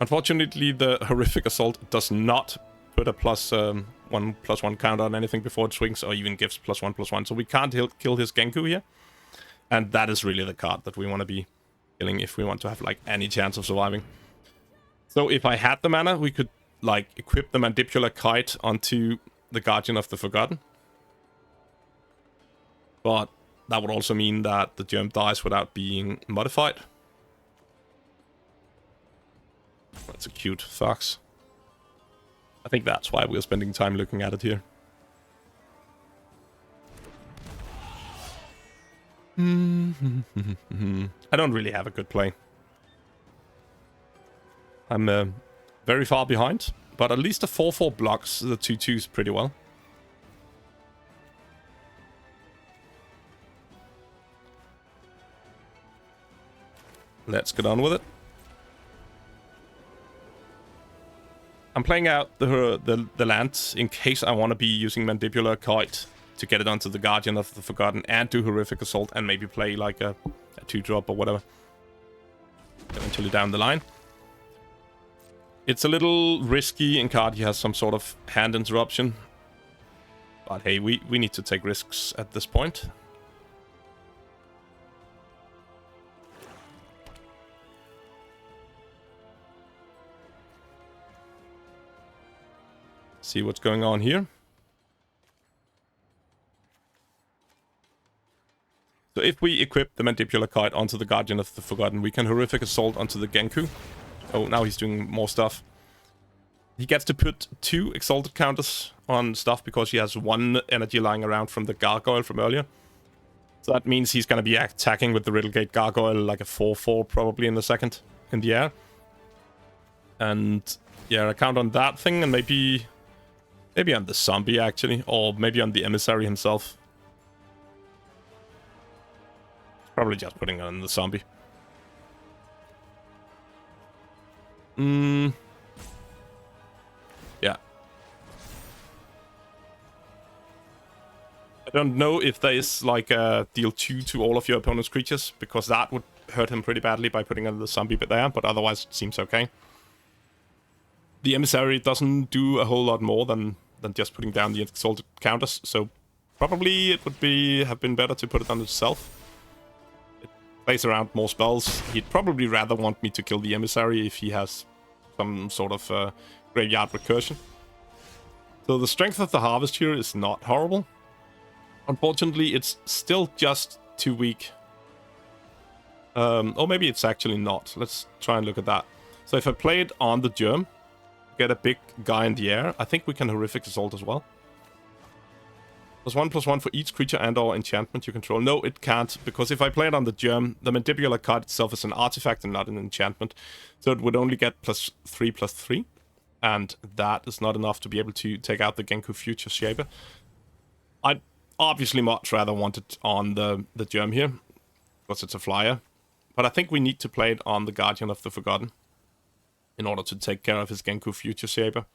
Unfortunately, the Horrific Assault does not put a +1/+1 counter on anything before it swings, or even gives +1/+1. So we can't kill his Genku here. And that is really the card that we want to be killing if we want to have, like, any chance of surviving. So if I had the mana, we could, like, equip the Mandibular Kite onto the Guardian of the Forgotten. But that would also mean that the Germ dies without being modified. That's a cute fox. I think that's why we're spending time looking at it here. I don't really have a good play. I'm very far behind, but at least the 4/4 blocks the 2/2s pretty well. Let's get on with it. I'm playing out the land in case I want to be using Mandibular Kite to get it onto the Guardian of the Forgotten and do Horrific Assault and maybe play like a 2-drop or whatever. Eventually down the line. It's a little risky in card he has some sort of hand interruption. But hey, we need to take risks at this point. See what's going on here. So if we equip the Mandibular Kite onto the Guardian of the Forgotten, we can Horrific Assault onto the Genku. Oh, now he's doing more stuff. He gets to put 2 Exalted counters on stuff because he has 1 energy lying around from the Gargoyle from earlier. So that means he's going to be attacking with the Riddlegate Gargoyle like a 4/4 probably in the second in the air. And yeah, I count on that thing and maybe on the zombie actually, or maybe on the emissary himself. Probably just putting on the zombie. Yeah. I don't know if there is like a deal 2 to all of your opponent's creatures, because that would hurt him pretty badly by putting on the zombie bit there, but otherwise it seems okay. The emissary doesn't do a whole lot more than just putting down the exalted counters, so probably it would have been better to put it on itself. It plays around more spells. He'd probably rather want me to kill the emissary if he has some sort of graveyard recursion. So the strength of the harvest here is not horrible. Unfortunately, it's still just too weak. Or maybe it's actually not. Let's try and look at that. So if I play it on the Germ, get a big guy in the air, I think we can Horrific Assault as well. +1/+1 for each creature and or enchantment you control. No, it can't, because if I play it on the Germ, the Mandibular Kite itself is an artifact and not an enchantment. So it would only get +3/+3. And that is not enough to be able to take out the Genku Future Shaper. I'd obviously much rather want it on the Germ here. because it's a flyer. But I think we need to play it on the Guardian of the Forgotten in order to take care of his Genku Future Shaper.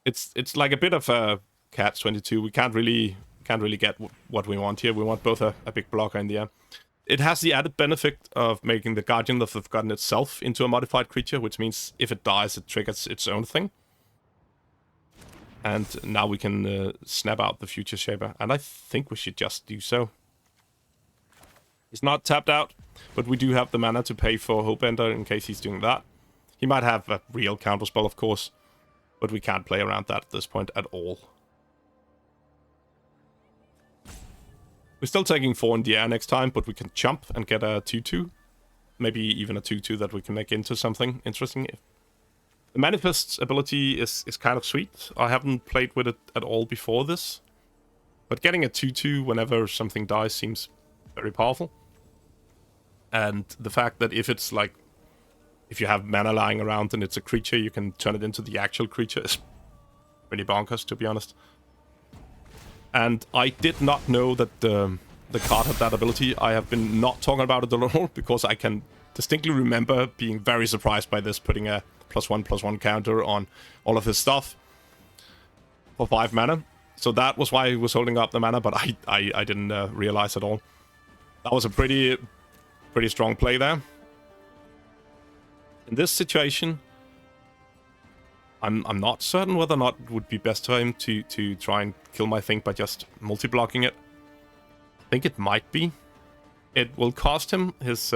It's like a bit of a catch-22. We can't really get what we want here. We want both a big blocker in the air. It has the added benefit of making the Guardian of the Forgotten itself into a modified creature, which means if it dies, it triggers its own thing. And now we can snap out the Future Shaper, and I think we should just do so. He's not tapped out, but we do have the mana to pay for Hopebender in case he's doing that. He might have a real counterspell, of course, but we can't play around that at this point at all. We're still taking 4 in the air next time, but we can jump and get a 2-2. Maybe even a 2-2 that we can make into something interesting. The Manifest's ability is kind of sweet. I haven't played with it at all before this. But getting a 2-2 whenever something dies seems very powerful. And the fact that if it's like, if you have mana lying around and it's a creature, you can turn it into the actual creature is pretty bonkers, to be honest. And I did not know that the card had that ability. I have been not talking about it at all because I can distinctly remember being very surprised by this, putting a +1/+1 counter on all of his stuff for 5 mana. So that was why he was holding up the mana, but I didn't realize at all. That was a pretty strong play there. In this situation, I'm not certain whether or not it would be best for him to try and kill my thing by just multi-blocking it. I think it might be. It will cost him his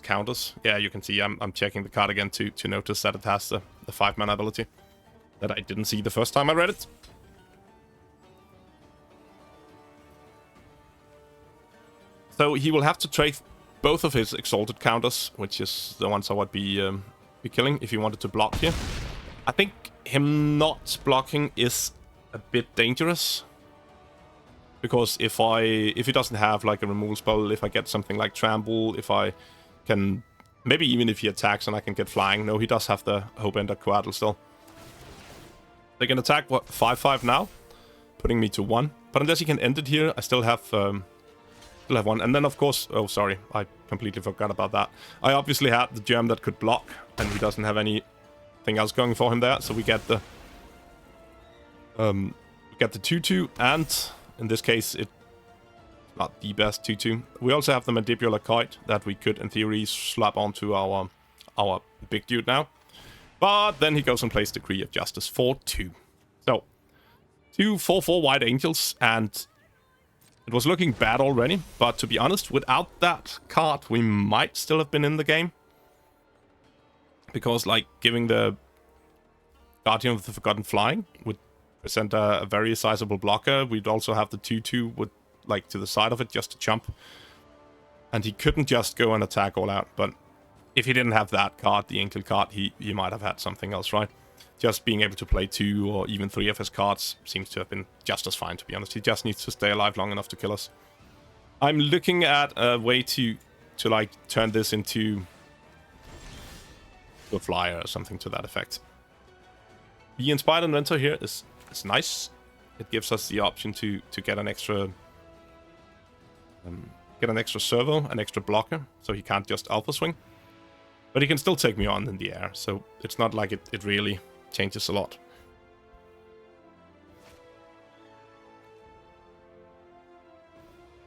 counters. Yeah, you can see I'm checking the card again to notice that it has the 5 mana ability that I didn't see the first time I read it. So he will have to trade both of his Exalted counters, which is the ones I would be killing if he wanted to block here. I think him not blocking is a bit dangerous. Because if he doesn't have like a removal spell, if I get something like Trample, if I can... Maybe even if he attacks and I can get flying. No, he does have the Hopebender Coatl still. They can attack, what, 5/5 now? Putting me to 1. But unless he can end it here, I still have 1. And then, of course... Oh, sorry. I completely forgot about that. I obviously had the gem that could block, and he doesn't have anything else going for him there. So we get the... we get the 2/2, and... In this case, it's not the best 2/2. We also have the Mandibular Kite that we could, in theory, slap onto our big dude now. But then he goes and plays Decree of Justice for 2. So, 2 4/4 White Angels, and it was looking bad already. But to be honest, without that card, we might still have been in the game. Because, like, giving the Guardian of the Forgotten flying would present a very sizable blocker. We'd also have the 2/2 with, like, to the side of it just to jump. And he couldn't just go and attack all out. But if he didn't have that card, the Angel card, he might have had something else, right? Just being able to play 2 or even 3 of his cards seems to have been just as fine, to be honest. He just needs to stay alive long enough to kill us. I'm looking at a way to like, turn this into a flyer or something to that effect. The Inspired Inventor here is nice. It gives us the option to get an extra servo, an extra blocker, so he can't just alpha swing. But he can still take me on in the air, so it's not like it really changes a lot.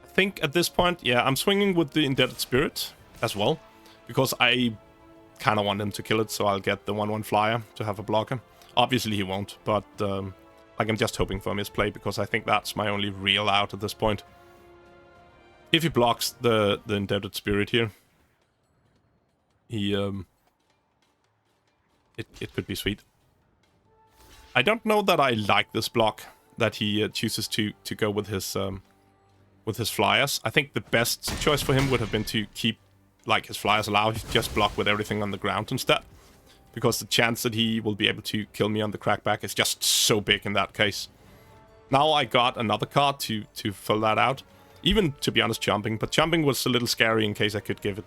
I think at this point, yeah, I'm swinging with the Indebted Spirit as well, because I kind of want him to kill it, so I'll get the 1/1 flyer to have a blocker. Obviously he won't, but like, I'm just hoping for misplay, because I think that's my only real out at this point. If he blocks the Indebted Spirit here, he it could be sweet. I don't know that I like this block that he chooses to go with his flyers. I think the best choice for him would have been to keep, like, his flyers alive, just block with everything on the ground instead. Because the chance that he will be able to kill me on the crackback is just so big in that case. Now I got another card to fill that out. Even, to be honest, jumping. But jumping was a little scary in case I could give it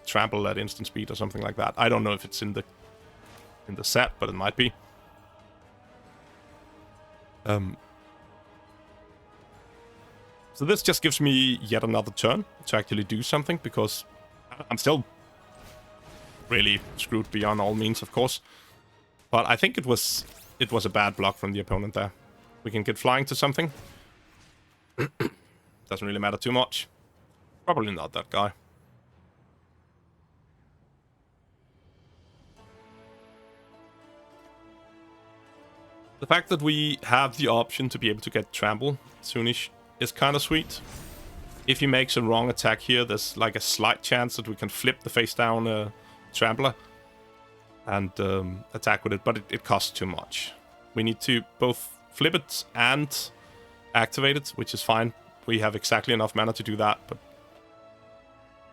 trample at instant speed or something like that. I don't know if it's in the set, but it might be. So this just gives me yet another turn to actually do something, because I'm still really screwed beyond all means, of course. But I think it was a bad block from the opponent there. We can get flying to something. Doesn't really matter too much. Probably not that guy. The fact that we have the option to be able to get trample soonish is kind of sweet. If he makes a wrong attack here, there's like a slight chance that we can flip the face down trampler and attack with it, but it costs too much. We need to both flip it and activate it, which is fine. We have exactly enough mana to do that, but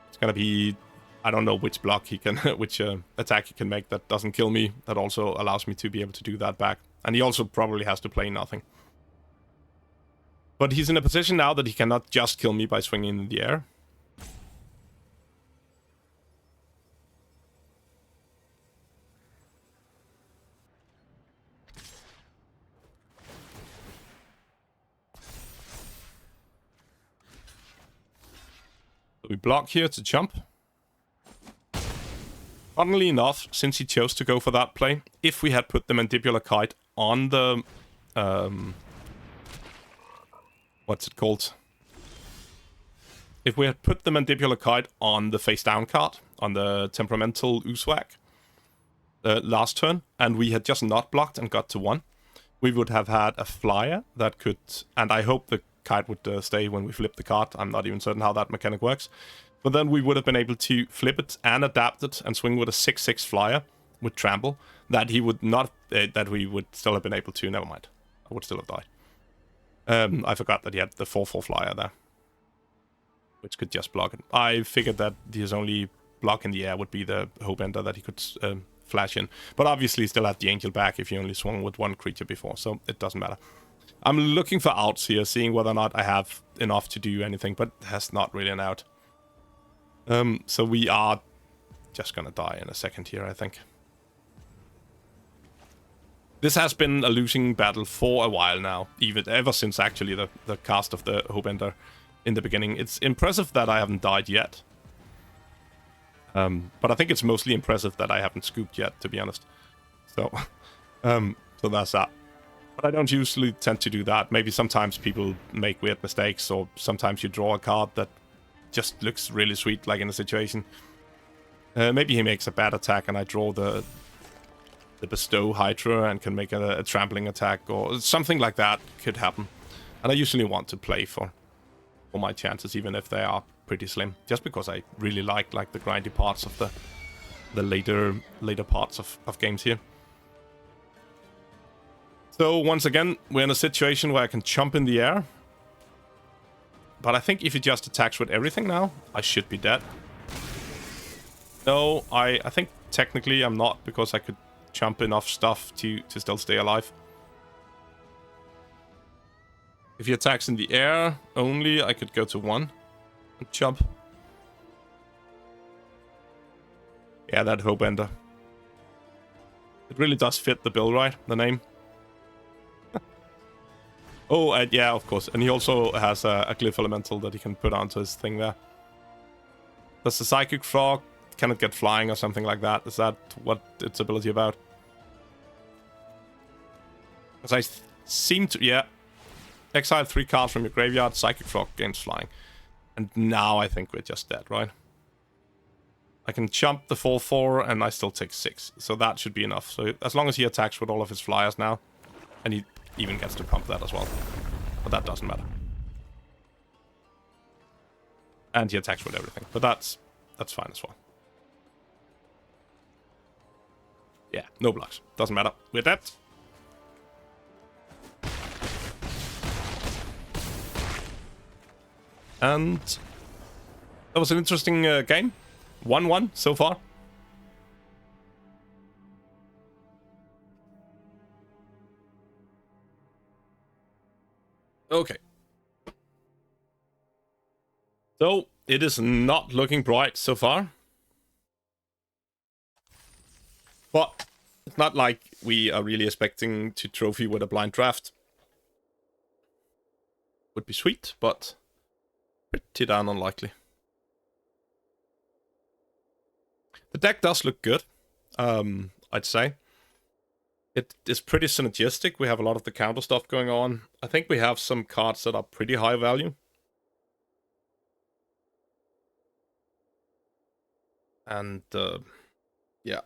it's gonna be, I don't know which block he can, which attack he can make that doesn't kill me, that also allows me to be able to do that back. And he also probably has to play nothing. But he's in a position now that he cannot just kill me by swinging in the air. We block here to jump. Funnily enough, since he chose to go for that play, if we had put the Mandibular Kite on the... what's it called? If we had put the Mandibular Kite on the face down card, on the Temperamental Uswag, last turn, and we had just not blocked and got to 1, we would have had a flyer that could... And I hope the kite would stay when we flip the card. I'm not even certain how that mechanic works. But then we would have been able to flip it and adapt it and swing with a 6/6 flyer with trample that he would not... that we would still have been able to... Never mind. I would still have died. I forgot that he had the 4/4 flyer there, which could just block it. I figured that his only block in the air would be the Hope Ender that he could flash in. But obviously he still had the Angel back if he only swung with one creature before, so it doesn't matter. I'm looking for outs here, seeing whether or not I have enough to do anything, but that's not really an out. So we are just gonna die in a second here, I think. This has been a losing battle for a while now, ever since actually the cast of the Hope Ender in the beginning. It's impressive that I haven't died yet. But I think it's mostly impressive that I haven't scooped yet, to be honest. So, so that's that. But I don't usually tend to do that. Maybe sometimes people make weird mistakes, or sometimes you draw a card that just looks really sweet, like in a situation. Maybe he makes a bad attack and I draw the Bestow Hydra and can make a trampling attack, or something like that could happen. And I usually want to play for my chances, even if they are pretty slim, just because I really like the grindy parts of the later parts of games here. So once again, we're in a situation where I can jump in the air. But I think if he just attacks with everything now, I should be dead. No, I think technically I'm not, because I could jump enough stuff to still stay alive. If he attacks in the air only, I could go to 1 and jump. Yeah, that Hope Ender. It really does fit the bill, right? The name. Oh, yeah, of course. And he also has a Glyph Elemental that he can put onto his thing there. Does the Psychic Frog cannot get flying or something like that? Is that what its ability about? Because I seem to... Yeah. Exile 3 cards from your graveyard, Psychic Frog gains flying. And now I think we're just dead, right? I can jump the 4/4 and I still take 6. So that should be enough. So as long as he attacks with all of his flyers now, and he even gets to pump that as well. But that doesn't matter. And he attacks with everything. But that's fine as well. Yeah, no blocks. Doesn't matter. We're dead. And that was an interesting game. 1-1 so far. Okay. So, it is not looking bright so far. But it's not like we are really expecting to trophy with a blind draft. Would be sweet, but Pretty damn unlikely. The deck does look good, I'd say. It is pretty synergistic. We have a lot of the counter stuff going on. I think we have some cards that are pretty high value. And, yeah.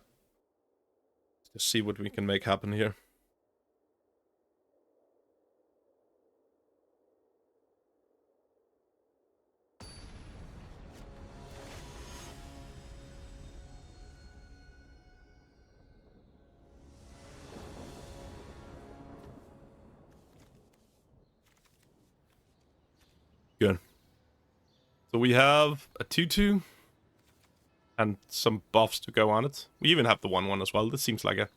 Let's see what we can make happen here. Good. So we have a 2/2 and some buffs to go on it. We even have the 1/1 as well. This seems like a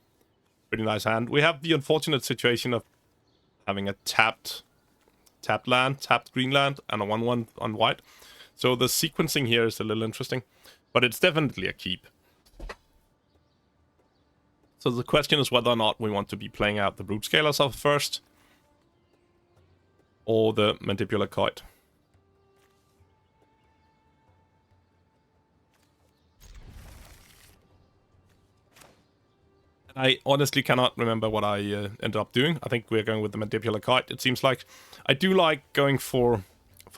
pretty nice hand. We have the unfortunate situation of having a tapped land, tapped green land, and a 1/1 on white. So the sequencing here is a little interesting, but it's definitely a keep. So the question is whether or not we want to be playing out the Brute Scalers off first, or the Mandibular Kite. I honestly cannot remember what I ended up doing. I think we're going with the Mandibular Kite, it seems like. I do like going for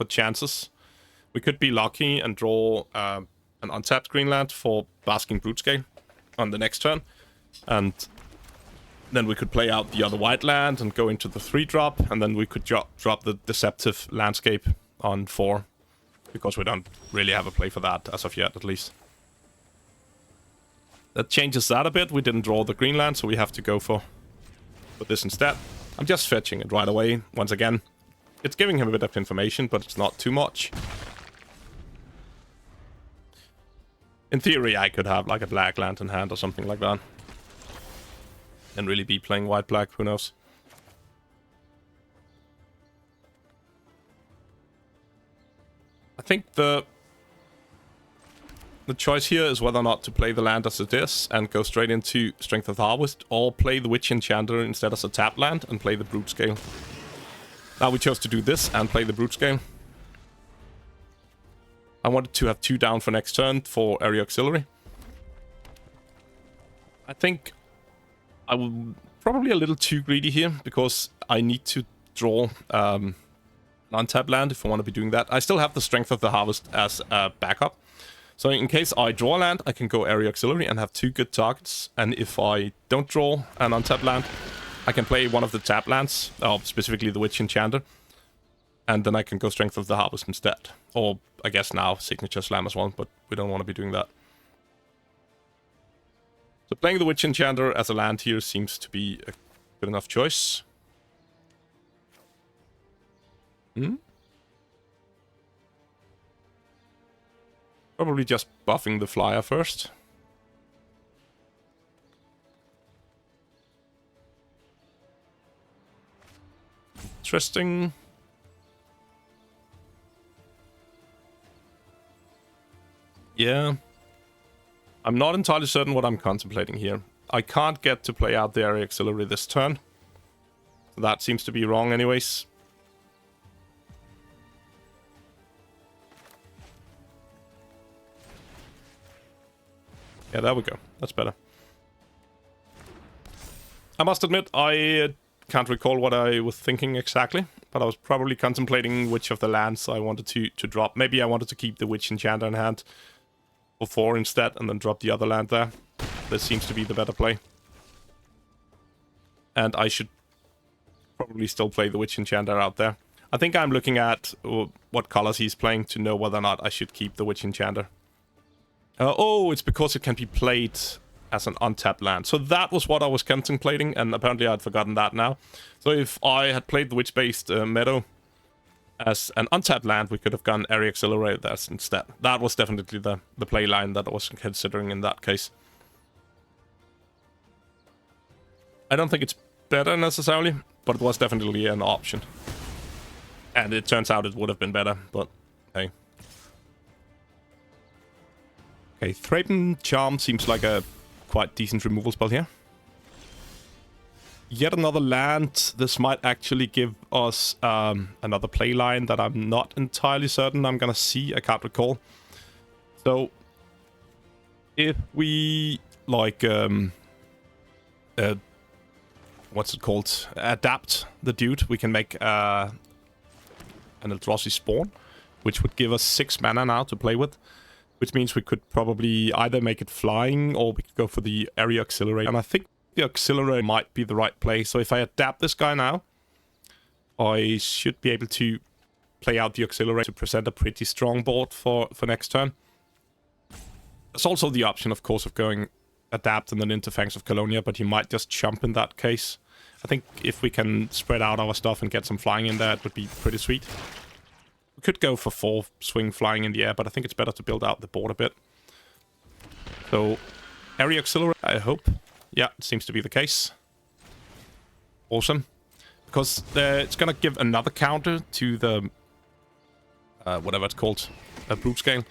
chances. We could be lucky and draw an untapped Greenland for Basking Brute Scale on the next turn. And then we could play out the other white land and go into the 3-drop. And then we could drop the Deceptive Landscape on 4. Because we don't really have a play for that as of yet, at least. That changes that a bit. We didn't draw the Greenland, so we have to go for this instead. I'm just fetching it right away, once again. It's giving him a bit of information, but it's not too much. In theory, I could have like a black land in hand or something like that. And really be playing white-black, who knows. I think the choice here is whether or not to play the land as it is and go straight into Strength of Harvest, or play the Witch Enchanter instead as a tap land and play the Brute Scale. Now we chose to do this and play the Brute Scale. I wanted to have 2 down for next turn for Area Auxiliary. I think I will probably a little too greedy here, because I need to draw an untapped land if I want to be doing that. I still have the Strength of the Harvest as a backup. So in case I draw land, I can go Area Auxiliary and have 2 good targets. And if I don't draw an untapped land, I can play one of the tap lands, specifically the Witch Enchanter. And then I can go Strength of the Harvest instead. Or, I guess now, Signature Slam as well, but we don't want to be doing that. So playing the Witch Enchanter as a land here seems to be a good enough choice. Probably just buffing the flyer first. Interesting. Yeah. I'm not entirely certain what I'm contemplating here. I can't get to play out the Area Auxiliary this turn. That seems to be wrong anyways. Yeah, there we go. That's better. I must admit, I can't recall what I was thinking exactly, but I was probably contemplating which of the lands I wanted to drop. Maybe I wanted to keep the Witch Enchanter in hand for 4 instead, and then drop the other land there. This seems to be the better play. And I should probably still play the Witch Enchanter out there. I think I'm looking at what colors he's playing to know whether or not I should keep the Witch Enchanter. Oh, it's because it can be played as an untapped land. So that was what I was contemplating, and apparently I'd forgotten that now. So if I had played the Witch-based Meadow as an untapped land, we could have gone Area Accelerator there instead. That was definitely the play line that I was considering in that case. I don't think it's better necessarily, but it was definitely an option. And it turns out it would have been better, but hey. Okay, Thraben Charm seems like a quite decent removal spell here. yet another land. This might actually give us another play line that I'm not entirely certain I'm gonna see. I can't recall. So if we like what's it called? Adapt the dude, we can make an Eldrazi Spawn, which would give us 6 mana now to play with. Which means we could probably either make it flying or we could go for the area accelerator. And I think the accelerator might be the right play. So if I adapt this guy now, I should be able to play out the accelerator to present a pretty strong board for next turn. There's also the option, of course, of going adapt and then into Fangs of Colonia, but you might just jump in that case. I think if we can spread out our stuff and get some flying in there, it would be pretty sweet. We could go for 4 swing flying in the air, but I think it's better to build out the board a bit. So, area accelerator, I hope. Yeah, it seems to be the case. Awesome. Because it's going to give another counter to the... whatever it's called. A brute scale.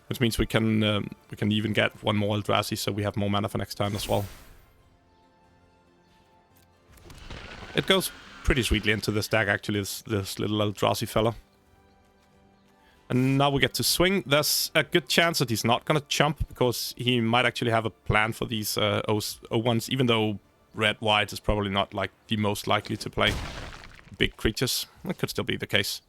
Which means we can even get one more Eldrazi, so we have more mana for next time as well. It goes pretty sweetly into this deck, actually, this little Eldrazi fella. And now we get to swing. There's a good chance that he's not going to chump, because he might actually have a plan for these O1s, even though red-white is probably not like the most likely to play big creatures. That could still be the case.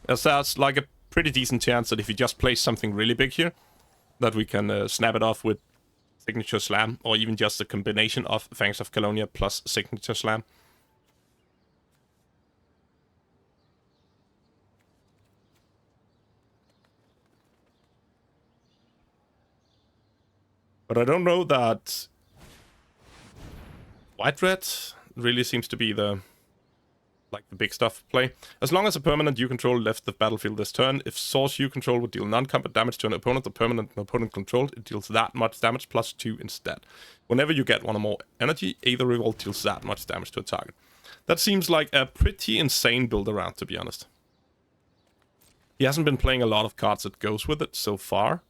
There's like a pretty decent chance that if he just plays something really big here, that we can snap it off with Signature Slam, or even just a combination of Fangs of Colonia plus Signature Slam. But I don't know that White-Red really seems to be the big stuff play. As long as a permanent you control left the battlefield this turn, if source you control would deal non-combat damage to an opponent or permanent an opponent controlled, it deals that much damage plus 2 instead. Whenever you get 1 or more energy, either revolt deals that much damage to a target. That seems like a pretty insane build around, to be honest. He hasn't been playing a lot of cards that goes with it so far.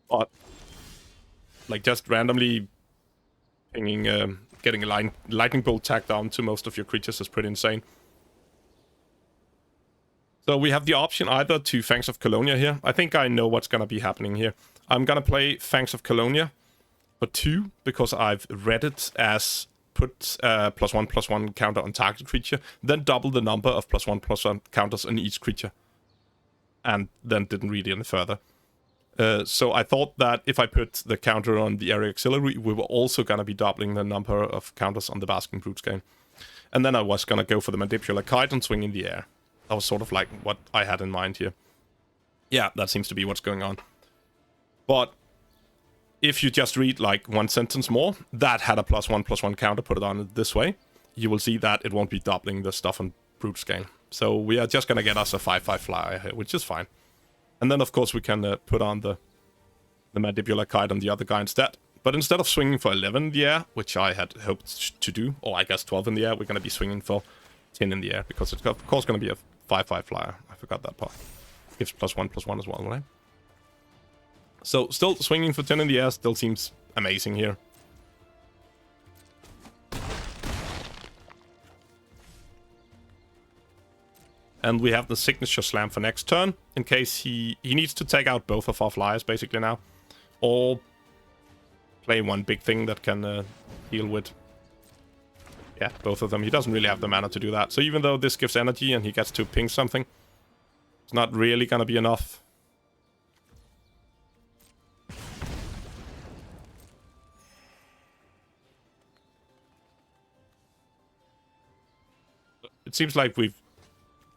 But like just randomly pinging, getting a lightning bolt tacked down to most of your creatures is pretty insane. So we have the option either to Fangs of Colonia here. I think I know what's gonna be happening here. I'm gonna play Fangs of Colonia for 2 because I've read it as put +1/+1 counter on target creature, then double the number of +1/+1 counters on each creature, and then didn't read it any further. So I thought that if I put the counter on the area auxiliary, we were also going to be doubling the number of counters on the Basking Brute scale. And then I was going to go for the Mandibular Kite and swing in the air. That was sort of like what I had in mind here. Yeah, that seems to be what's going on. But if you just read like 1 sentence more, that had a +1/+1 counter, put it on it this way, you will see that it won't be doubling the stuff on Brute scale. So we are just going to get us a 5/5 flyer here, which is fine. And then, of course, we can put on the Mandibular Kite on the other guy instead. But instead of swinging for 11 in the air, which I had hoped to do, or I guess 12 in the air, we're going to be swinging for 10 in the air, because it's, of course, going to be a 5/5 flyer. I forgot that part. Gives +1/+1 as well, right? So, still swinging for 10 in the air still seems amazing here. And we have the Signature Slam for next turn, in case he needs to take out both of our flyers, basically, now. Or play one big thing that can deal with, yeah, both of them. He doesn't really have the mana to do that. So even though this gives energy and he gets to ping something, it's not really gonna be enough. It seems like we've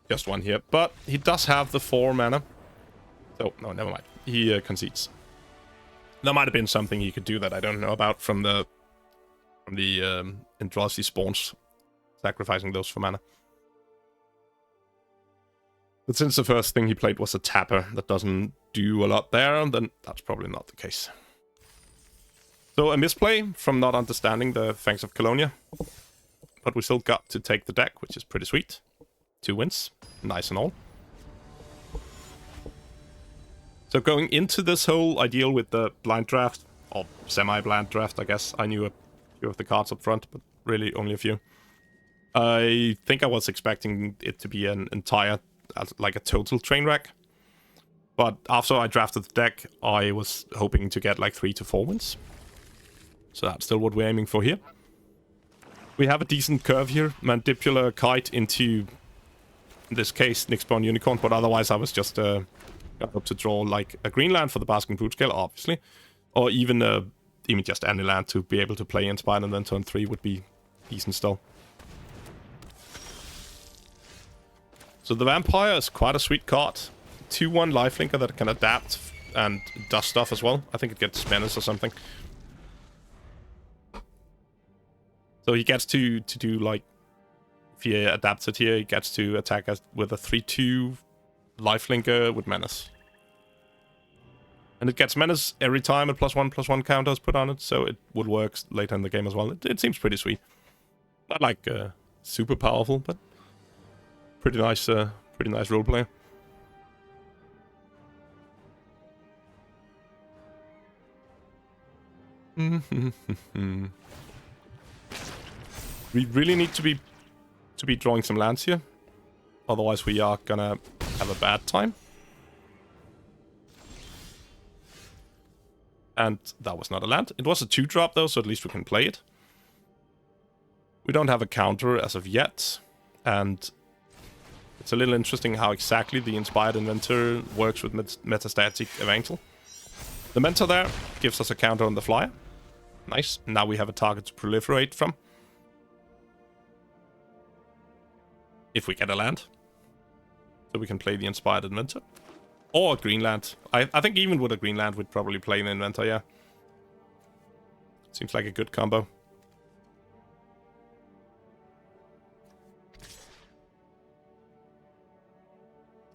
just won here, but he does have the 4 mana. So, no, never mind. He concedes. There might have been something he could do that I don't know about from the Eldrazi spawns, sacrificing those for mana. But since the first thing he played was a tapper that doesn't do a lot there, then that's probably not the case. So a misplay from not understanding the Fangs of Colonia, but we still got to take the deck, which is pretty sweet. 2 wins, nice and all. So going into this whole ideal with the blind draft, or semi-blind draft, I guess. I knew a few of the cards up front, but really only a few. I think I was expecting it to be an entire, like a total train wreck. But after I drafted the deck, I was hoping to get like 3 to 4 wins. So that's still what we're aiming for here. We have a decent curve here. Mandibular Kite into, in this case, Nyxborn Unicorn, but otherwise I was just got up to draw like a green land for the Basking Brute Scale, obviously. Or even just any land to be able to play Inspired, and then turn 3 would be decent still. So the Vampire is quite a sweet card. 2/1 lifelinker that can adapt and does stuff as well. I think it gets Menace or something. So he gets to do like, if he adapts it here, he gets to attack us with a 3/2 lifelinker with Menace. And it gets Menace every time a +1/+1 counter is put on it, so it would work later in the game as well. It seems pretty sweet. Not like super powerful, but pretty nice roleplay. We really need to be drawing some lands here, otherwise we are gonna have a bad time. And that was not a land. It was a 2-drop though, so at least we can play it. We don't have a counter as of yet, and it's a little interesting how exactly the Inspired Inventor works with Metastatic Evangel. The Mentor there gives us a counter on the flyer. Nice. Now we have a target to proliferate from. If we get a land. So we can play the Inspired Inventor. Or a green land. I think even with a green land we'd probably play an Inventor, yeah. Seems like a good combo.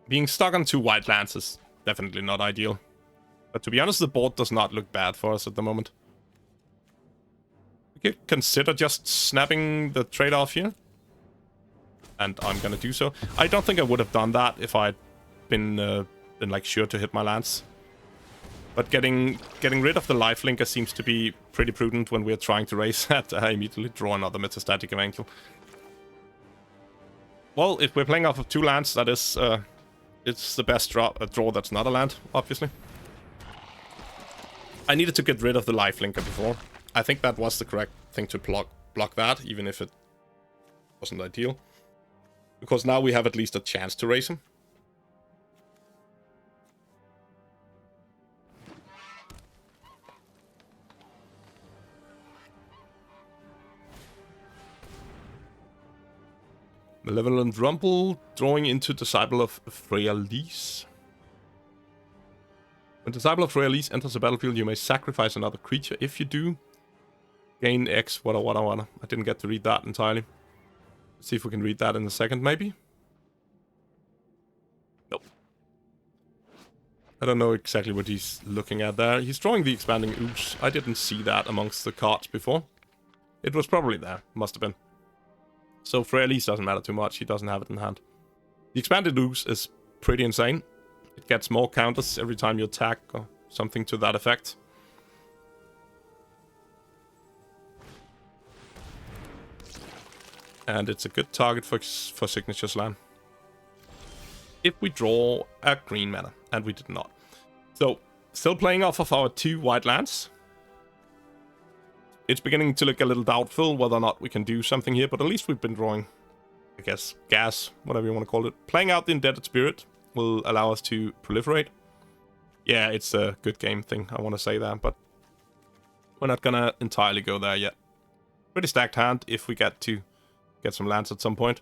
Being stuck on 2 white lands is definitely not ideal. But to be honest, the board does not look bad for us at the moment. We could consider just snapping the trade-off here. And I'm gonna do so. I don't think I would have done that if I'd been like sure to hit my lands. But getting rid of the lifelinker seems to be pretty prudent when we're trying to race that. I immediately draw another Metastatic Evangel. Well, if we're playing off of 2 lands, that is it's the best draw that's not a land, obviously. I needed to get rid of the lifelinker before. I think that was the correct thing to block that, even if it wasn't ideal. Because now we have at least a chance to race him. Malevolent Rumble, drawing into Disciple of Freya-Lys. When Disciple of Freya-Lys enters the battlefield, you may sacrifice another creature. If you do, gain X, what. I didn't get to read that entirely. Let's see if we can read that in a second, maybe. Nope. I don't know exactly what he's looking at there. He's drawing the Expanding Ooze. I didn't see that amongst the cards before. It was probably there. Must have been. So Freya-Lys doesn't matter too much. He doesn't have it in hand. The Expanded Ooze is pretty insane. It gets more counters every time you attack or something to that effect. And it's a good target for Signature Slam. If we draw a green mana, and we did not. So, still playing off of our 2 white lands. It's beginning to look a little doubtful whether or not we can do something here, but at least we've been drawing, I guess, gas, whatever you want to call it. Playing out the Indebted Spirit will allow us to proliferate. Yeah, it's a good game thing, I want to say that, but we're not gonna entirely go there yet. Pretty stacked hand if we get to get some lands at some point.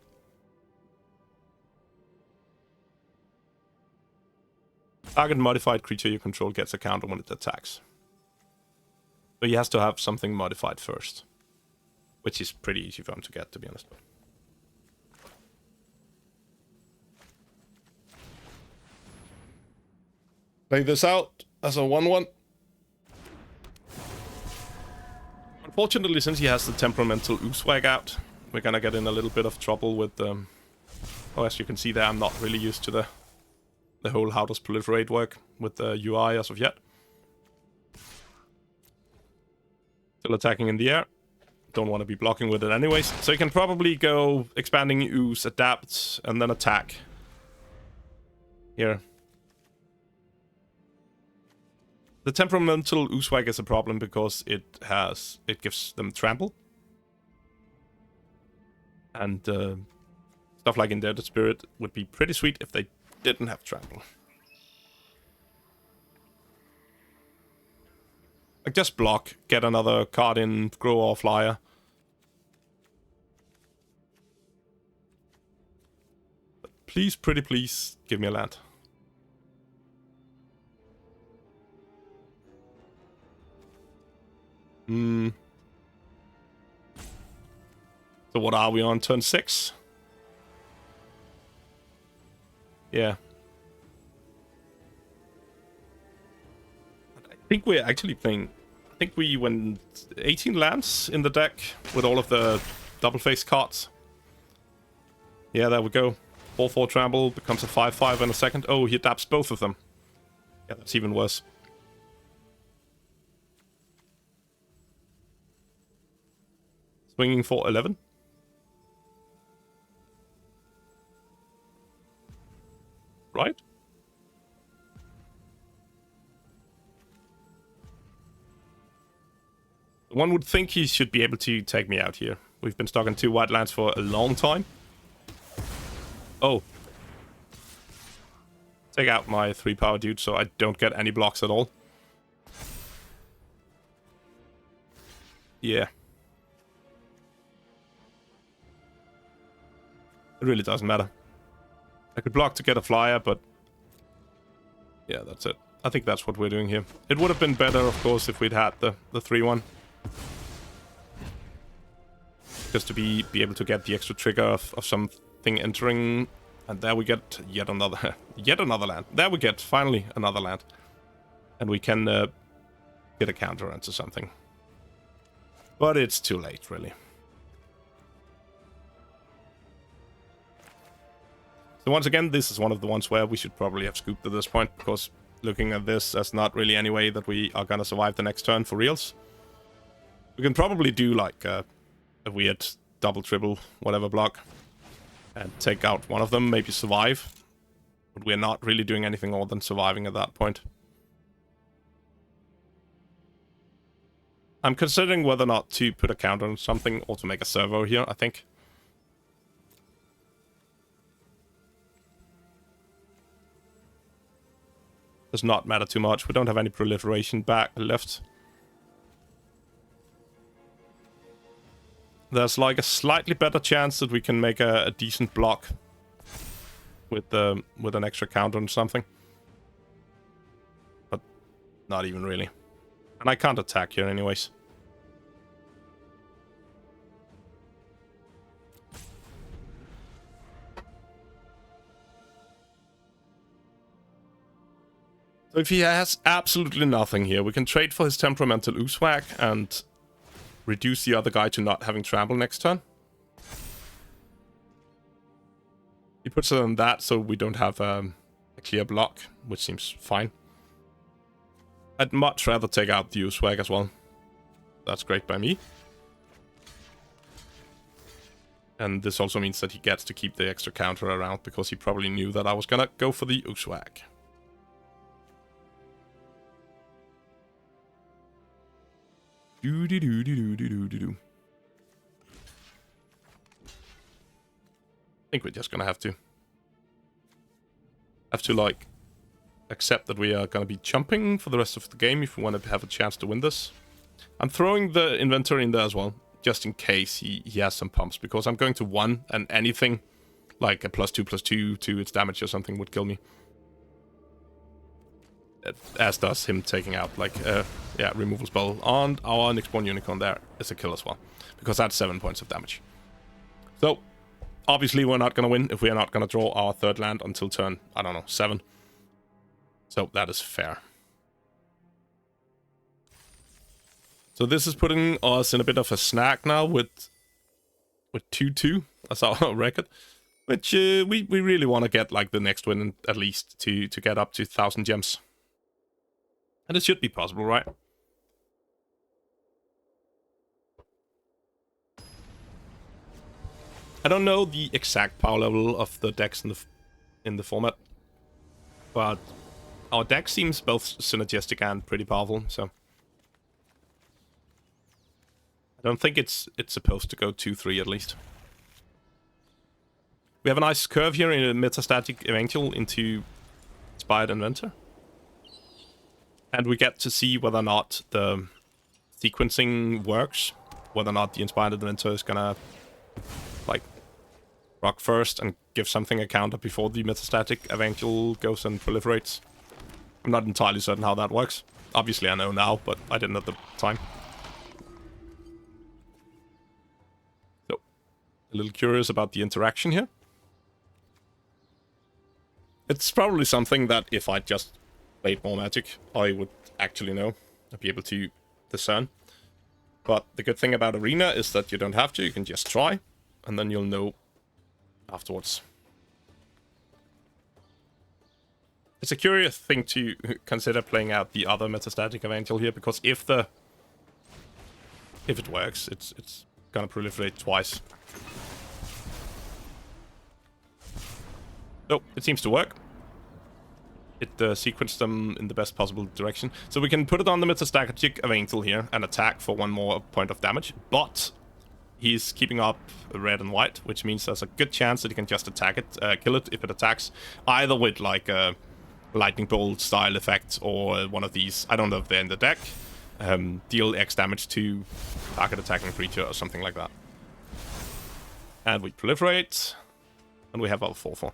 Target modified creature you control gets a counter when it attacks. So he has to have something modified first. Which is pretty easy for him to get, to be honest. Play this out as a 1/1. Unfortunately, since he has the Temperamental Oozewag out, we're gonna get in a little bit of trouble with... oh, as you can see there, I'm not really used to the the whole how does proliferate work with the UI as of yet. Still attacking in the air. Don't want to be blocking with it anyways. So you can probably go expanding, ooze, adapt, and then attack. Here. The temperamental Oozewag is a problem because it gives them trample. And stuff like Indebted Spirit would be pretty sweet if they didn't have trample. Like just block, get another card in, grow or flyer. But please, pretty please, give me a land. So what are we on turn 6? Yeah. I think we're actually playing... I think we went 18 lands in the deck with all of the double-faced cards. Yeah, there we go. 4/4 trample becomes a 5/5 in a second. Oh, he adapts both of them. Yeah, that's even worse. Swinging for 11. Right? One would think he should be able to take me out here. We've been stuck in 2 white lands for a long time. Oh. Take out my 3 power dude so I don't get any blocks at all. Yeah. It really doesn't matter. I could block to get a flyer, but... yeah, that's it. I think that's what we're doing here. It would have been better, of course, if we'd had the 3/1. Just to be able to get the extra trigger of something entering. And there we get yet another land. There we get, finally, another land. And we can get a counter into something. But it's too late, really. So once again, this is one of the ones where we should probably have scooped at this point, because looking at this, there's not really any way that we are gonna survive the next turn for reals. We can probably do like a weird double, triple, whatever block, and take out one of them, maybe survive. But we're not really doing anything more than surviving at that point. I'm considering whether or not to put a counter on something or to make a servo here, I think. Does not matter too much. We don't have any proliferation back left. There's like a slightly better chance that we can make a decent block with an extra counter on something. But not even really. And I can't attack here anyways. So if he has absolutely nothing here, we can trade for his temperamental Oozewag and reduce the other guy to not having trample next turn. He puts it on that so we don't have a clear block, which seems fine. I'd much rather take out the Oozewag as well. That's great by me. And this also means that he gets to keep the extra counter around because he probably knew that I was gonna go for the Oozewag. I think we're just gonna have to like accept that we are gonna be jumping for the rest of the game if we want to have a chance to win this. I'm throwing the inventory in there as well, just in case he has some pumps, because I'm going to 1 and anything like a +2/+2 to its damage or something would kill me. As does him taking out like removal spell on our next born unicorn. There is a kill as well, because that's 7 points of damage. So obviously we're not gonna win if we are not gonna draw our 3rd land until turn, I don't know, 7. So that is fair. So this is putting us in a bit of a snag now with 2-2 as our record. Which we really want to get like the next win at least to get up to 1,000 gems. And it should be possible, right? I don't know the exact power level of the decks in the format, but our deck seems both synergistic and pretty powerful, so I don't think it's supposed to go 2-3 at least. We have a nice curve here in a metastatic Evangel into Inspired Inventor. And we get to see whether or not the sequencing works. Whether or not the Inspired Inventor is gonna, like, rock first and give something a counter before the metastatic Evangel goes and proliferates. I'm not entirely certain how that works. Obviously I know now, but I didn't at the time. So, a little curious about the interaction here. It's probably something that if I just played more Magic, I would actually know. I'd be able to discern. But the good thing about Arena is that you don't have to, you can just try, and then you'll know afterwards. It's a curious thing to consider playing out the other metastatic Evangel here, because if it works, it's gonna proliferate twice. So, it seems to work. It sequenced them in the best possible direction. So we can put it on the metastatic Evangel here and attack for 1 more point of damage. But he's keeping up red and white, which means there's a good chance that he can just attack it, kill it if it attacks. Either with like a lightning bolt style effect or one of these, I don't know if they're in the deck, deal X damage to target attacking creature or something like that. And we proliferate, and we have our 4/4.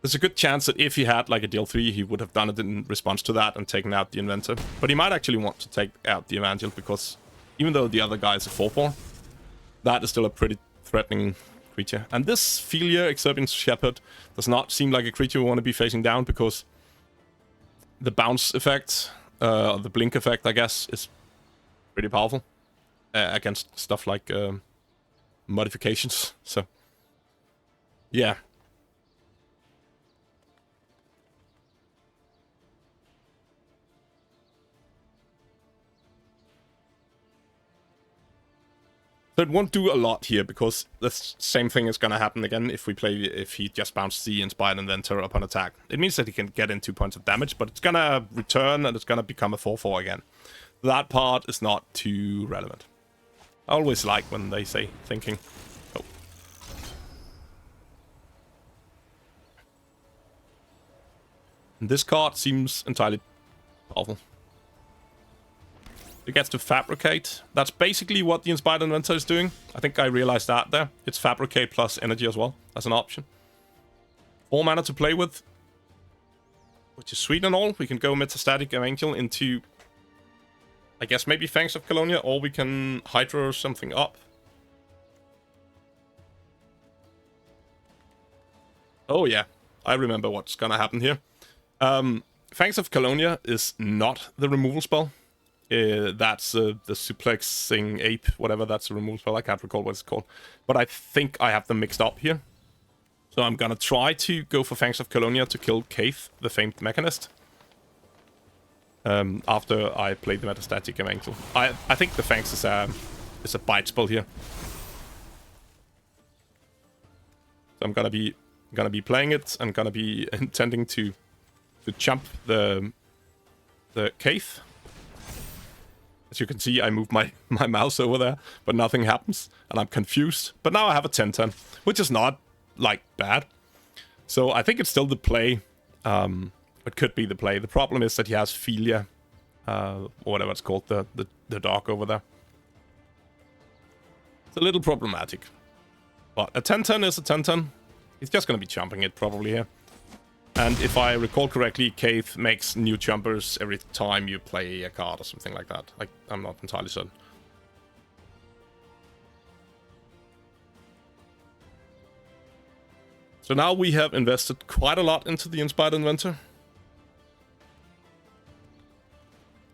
There's a good chance that if he had like a deal 3, he would have done it in response to that and taken out the Inventor. But he might actually want to take out the Evangel, because even though the other guy is a 4/4, that is still a pretty threatening creature. And this Philia Exurbian Shepherd does not seem like a creature we want to be facing down, because the bounce effect, the blink effect, I guess, is pretty powerful against stuff like modifications. So, yeah. So it won't do a lot here, because the same thing is going to happen again if he just bounces the Inspired Inventor upon attack. It means that he can get in 2 points of damage, but it's going to return and it's going to become a 4/4 again. That part is not too relevant. I always like when they say thinking. Oh. And this card seems entirely powerful. It gets to Fabricate. That's basically what the Inspired Inventor is doing. I think I realized that there. It's Fabricate plus Energy as well, as an option. 4 mana to play with, which is sweet and all. We can go Metastatic Evangel into, I guess, maybe Fangs of Colonia, or we can Hydro something up. Oh yeah, I remember what's gonna happen here. Fangs of Colonia is not the removal spell. That's the suplexing ape, whatever, that's a removal spell. I can't recall what it's called. But I think I have them mixed up here. So I'm gonna try to go for Fangs of Colonia to kill Kaith, the famed mechanist. After I play the Metastatic Evangel. I think the Fangs is a bite spell here. So I'm gonna be playing it. I'm gonna be intending to jump the Kaith. As you can see, I moved my mouse over there, but nothing happens, and I'm confused. But now I have a 10/10, which is not, like, bad. So I think it's still the play. It could be the play. The problem is that he has Philia, or whatever it's called, the dog over there. It's a little problematic. But a 10/10 is a 10/10. He's just going to be jumping it probably here. And if I recall correctly, Kaith makes new jumpers every time you play a card or something like that. Like, I'm not entirely certain. So now we have invested quite a lot into the Inspired Inventor.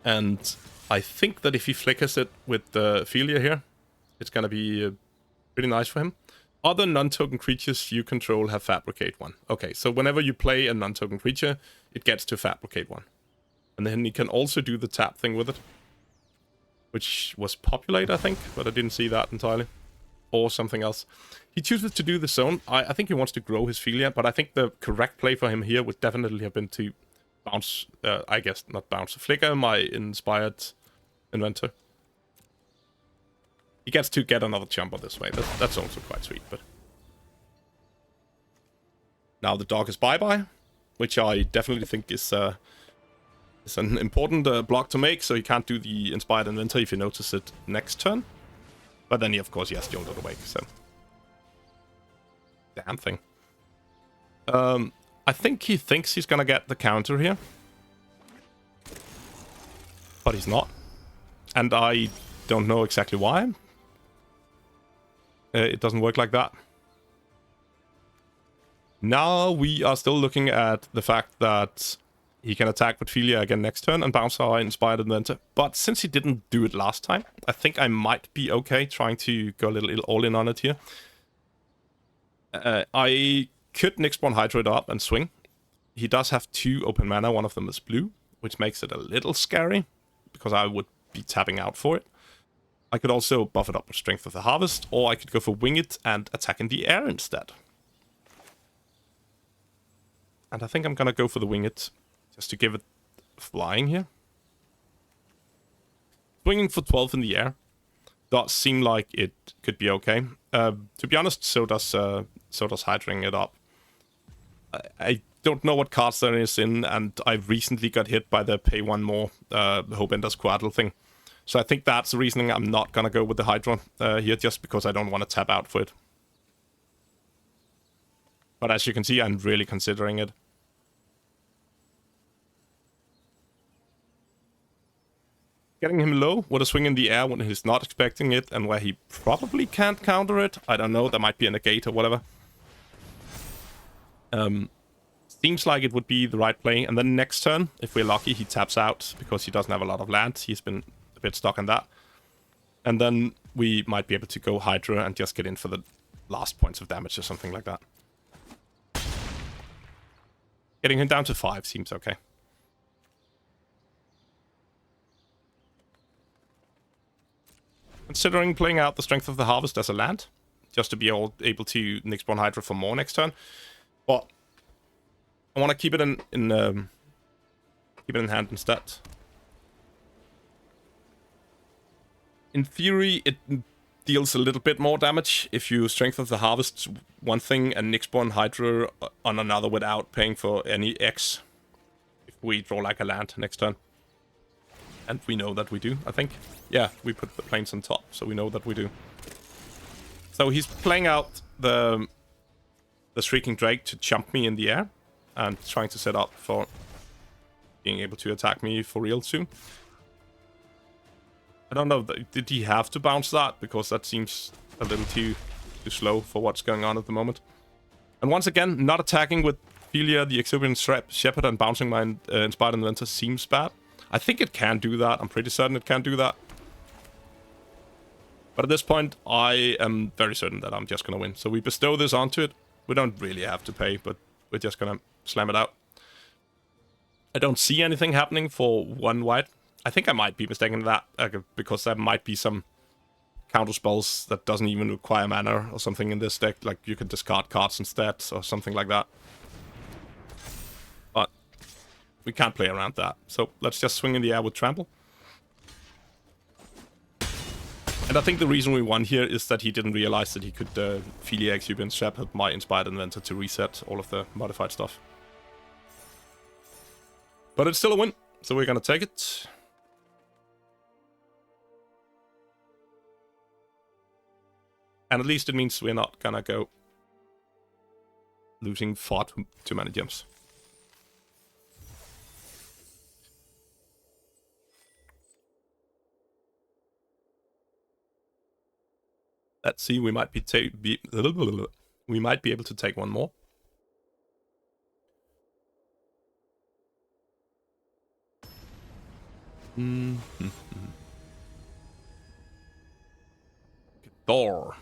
And I think that if he flickers it with the Philia here, it's gonna be pretty nice for him. Other non-token creatures you control have Fabricate 1. Okay, so whenever you play a non-token creature, it gets to Fabricate 1. And then you can also do the tap thing with it. Which was Populate, I think, but I didn't see that entirely. Or something else. He chooses to do the zone. I think he wants to grow his Philia, but I think the correct play for him here would definitely have been to bounce, I guess, not bounce, flicker my Inspired Inventor. He gets to get another jumper this way. That's also quite sweet, but... Now the dog is bye-bye, which I definitely think is an important block to make, so he can't do the Inspired Inventor if you notice it next turn. But then, of course, he has Jolted Awake, so... Damn thing. I think he thinks he's gonna get the counter here. But he's not. And I don't know exactly why. It doesn't work like that. Now we are still looking at the fact that he can attack with Philia again next turn and bounce our Inspired Inventor. But since he didn't do it last time, I think I might be okay trying to go a little all-in on it here. I could Nyxborn Hydra it up and swing. He does have 2 open mana, one of them is blue, which makes it a little scary, because I would be tapping out for it. I could also buff it up with Strength of the Harvest, or I could go for Wing It and attack in the air instead. And I think I'm gonna go for the Wing It, just to give it flying here. Swinging for 12 in the air does seem like it could be okay. To be honest, so does Hydring it up. I don't know what cards there is in, and I recently got hit by the pay one more Hopender's Quaddle thing. So I think that's the reasoning I'm not gonna go with the Hydra here, just because I don't want to tap out for it. But as you can see, I'm really considering it. Getting him low with a swing in the air when he's not expecting it, and where he probably can't counter it. I don't know, there might be a negate or whatever. Seems like it would be the right play. And then next turn, if we're lucky, he taps out because he doesn't have a lot of land. He's been a bit stuck on that. And then we might be able to go Hydra and just get in for the last points of damage or something like that. Getting him down to 5 seems okay. Considering playing out the Strength of the Harvest as a land, just to be able to Nyxborn Hydra for more next turn. But I want to keep it in hand instead. In theory, it deals a little bit more damage if you Strength of the Harvest one thing and Nyxborn Hydra on another without paying for any X. If we draw like a land next turn. And we know that we do, I think. Yeah, we put the planes on top, so we know that we do. So he's playing out the Shrieking Drake to jump me in the air. And trying to set up for being able to attack me for real soon. I don't know, did he have to bounce that? Because that seems a little too slow for what's going on at the moment. And once again, not attacking with Philia, the Exuberant Shepherd, and bouncing my Inspired Inventor seems bad. I think it can do that. I'm pretty certain it can do that. But at this point, I am very certain that I'm just going to win. So we bestow this onto it. We don't really have to pay, but we're just going to slam it out. I don't see anything happening for 1 white. I think I might be mistaken in that, because there might be some counter spells that doesn't even require mana or something in this deck. Like you can discard cards instead or something like that. But we can't play around that. So let's just swing in the air with Trample. And I think the reason we won here is that he didn't realize that he could Philia Exuberant Shepherd my Inspired Inventor to reset all of the modified stuff. But it's still a win, so we're gonna take it. And at least it means we're not gonna go losing far too many gems. Let's see, we might be able to take one more. Thor.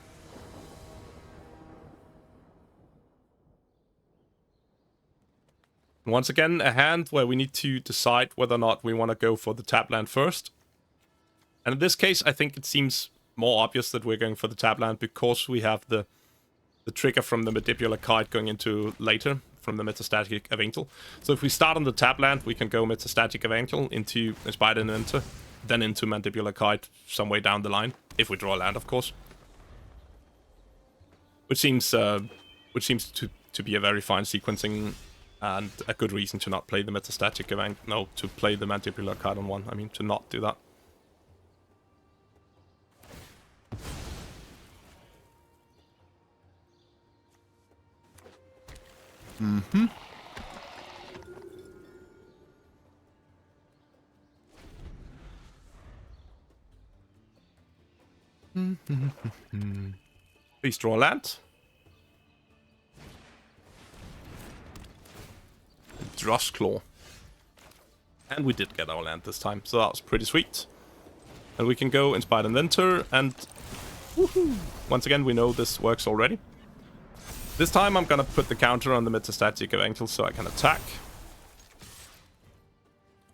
Once again, a hand where we need to decide whether or not we want to go for the tap land first. And in this case, I think it seems more obvious that we're going for the tap land because we have the trigger from the Mandibular Kite going into later from the Metastatic Evangel. So if we start on the tap land, we can go Metastatic Evangel into Inspired Inventor, then into Mandibular Kite some way down the line, if we draw land, of course. Which seems to be a very fine sequencing and a good reason to not play the Metastatic Evangel. No, to play the Mandibular Kite on one. I mean, to not do that. Mm-hmm. Please draw land. Drossclaw. And we did get our land this time, so that was pretty sweet. And we can go Inspired Inventor, and woohoo! Once again, we know this works already. This time I'm gonna put the counter on the Metastatic Evangel so I can attack.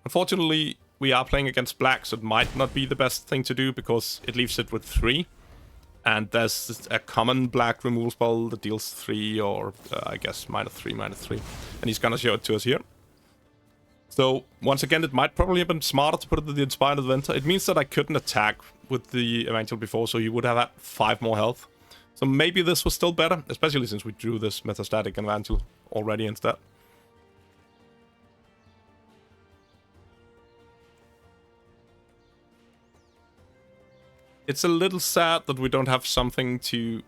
Unfortunately, we are playing against black, so it might not be the best thing to do because it leaves it with 3. And there's a common black removal spell that deals 3 or I guess -3/-3. And he's gonna show it to us here. So once again, it might probably have been smarter to put it in the Inspired Inventor. It means that I couldn't attack with the Evangel before, so you would have had 5 more health. So maybe this was still better, especially since we drew this Metastatic Evangel already instead. It's a little sad that we don't have something to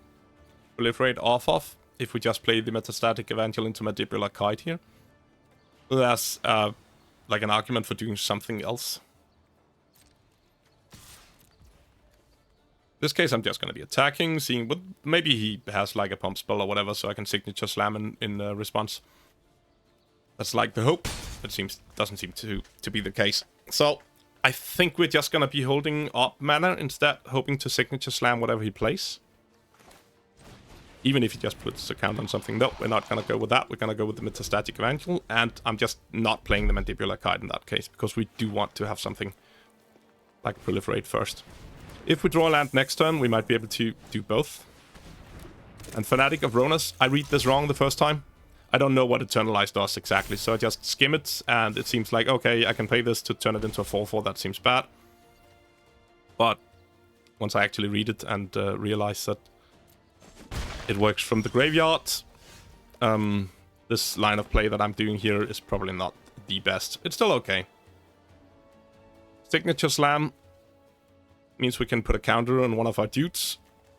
proliferate off of if we just play the Metastatic Evangel into Mandibular Kite here. There's like an argument for doing something else. In this case, I'm just going to be attacking, seeing what maybe he has like a pump spell or whatever, so I can signature slam in response. That's like the hope, but doesn't seem to be the case. So I think we're just going to be holding up mana instead, hoping to signature slam whatever he plays. Even if he just puts a count on something. No, we're not going to go with that. We're going to go with the Metastatic Evangel, and I'm just not playing the Mandibular Kite in that case, because we do want to have something like proliferate first. If we draw land next turn, we might be able to do both. And Fanatic of Ronas, I read this wrong the first time. I don't know what Eternalize does exactly, so I just skim it, and it seems like, okay, I can play this to turn it into a 4/4, that seems bad. But once I actually read it and realize that it works from the graveyard, this line of play that I'm doing here is probably not the best. It's still okay. Signature Slam means we can put a counter on one of our dudes.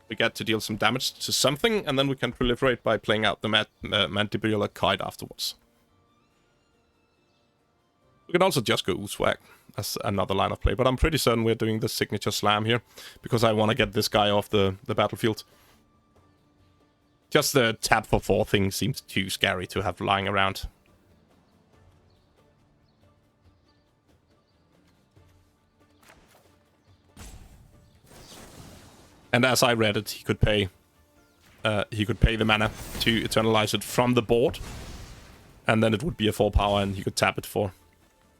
We get to deal some damage to something, and then we can proliferate by playing out the Mandibular Kite afterwards. We can also just go Ooswag as another line of play, but I'm pretty certain we're doing the Signature Slam here, because I want to get this guy off the battlefield. Just the tap for 4 thing seems too scary to have lying around. And as I read it, he could pay the mana to Eternalize it from the board, and then it would be a 4 power, and he could tap it for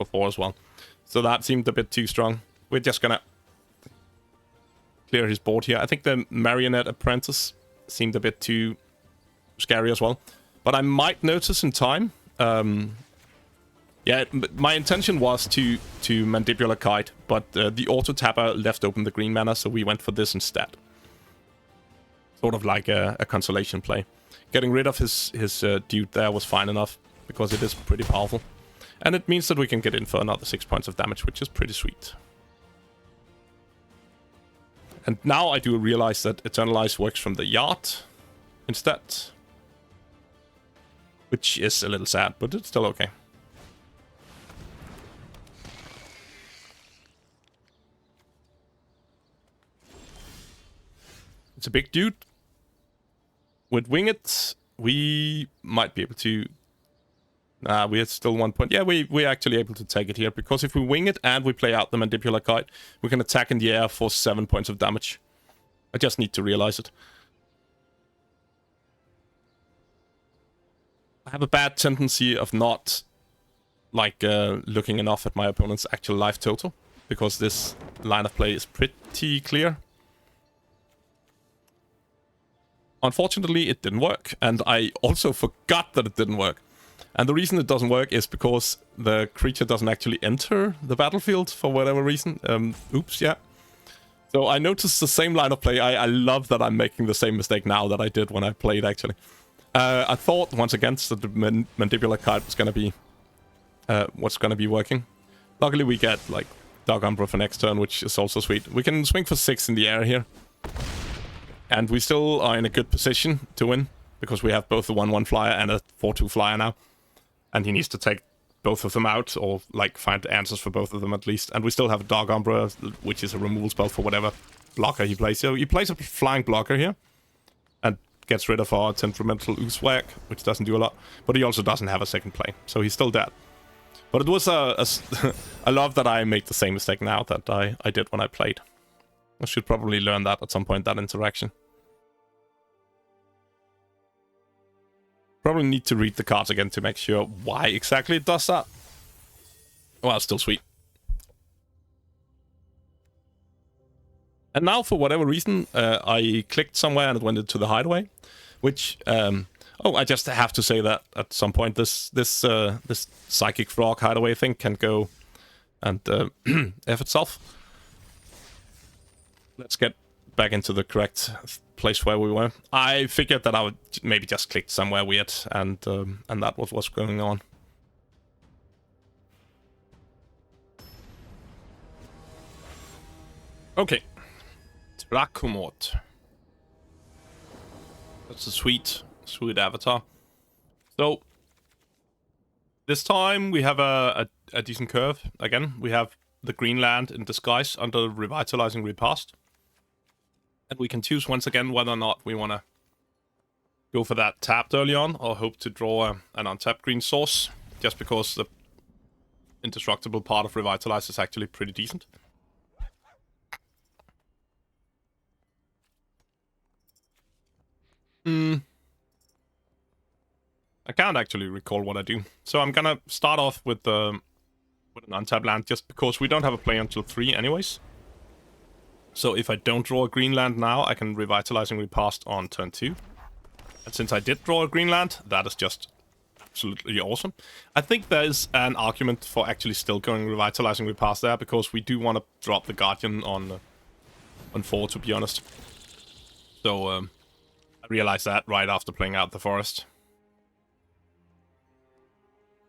4 as well. So that seemed a bit too strong. We're just gonna clear his board here. I think the Marionette Apprentice seemed a bit too scary as well, but I might notice in time. Yeah, my intention was to Mandibular Kite, but the auto-tapper left open the green mana, so we went for this instead. Sort of like a consolation play. Getting rid of his dude there was fine enough, because it is pretty powerful. And it means that we can get in for another 6 points of damage, which is pretty sweet. And now I do realize that Eternalize works from the yard instead. Which is a little sad, but it's still okay. It's a big dude. With Wing It, we might be able to... we are still 1 point. Yeah, we're actually able to take it here, because if we Wing It and we play out the Mandibular Kite, we can attack in the air for 7 points of damage. I just need to realize it. I have a bad tendency of not like looking enough at my opponent's actual life total, because this line of play is pretty clear. Unfortunately, it didn't work, and I also forgot that it didn't work. And the reason it doesn't work is because the creature doesn't actually enter the battlefield for whatever reason. Oops, yeah. So I noticed the same line of play. I love that I'm making the same mistake now that I did when I played, actually. I thought, once again, that the Mandibular card was going to be what's going to be working. Luckily, we get, like, Dark Umbra for next turn, which is also sweet. We can swing for 6 in the air here. And we still are in a good position to win, because we have both a 1/1 flyer and a 4/2 flyer now. And he needs to take both of them out, or like find answers for both of them at least. And we still have a Dark Umbra, which is a removal spell for whatever blocker he plays. So he plays a flying blocker here, and gets rid of our Temperamental Oozewag, which doesn't do a lot. But he also doesn't have a second play, so he's still dead. But it was I love that I made the same mistake now that I did when I played. I should probably learn that at some point, that interaction. Probably need to read the cards again to make sure why exactly it does that. Well, it's still sweet. And now, for whatever reason, I clicked somewhere and it went into the hideaway, which I just have to say that at some point this Psychic Frog hideaway thing can go and F itself. Let's get back into the correct place where we were. I figured that I would maybe just click somewhere weird, and that was what's going on. Okay. Drakumort. That's a sweet avatar. So, this time we have a decent curve. Again, we have the green land in disguise under Revitalizing Repast. And we can choose once again whether or not we want to go for that tapped early on, or hope to draw an untapped green source, just because the indestructible part of Revitalize is actually pretty decent. I can't actually recall what I do. So I'm gonna start off with an untapped land, just because we don't have a play until 3 anyways. So if I don't draw a green land now, I can Revitalizing Repast on turn 2. And since I did draw a green land, that is just absolutely awesome. I think there is an argument for actually still going Revitalizing Repast there, because we do want to drop the Guardian on 4, to be honest. So I realized that right after playing out the forest.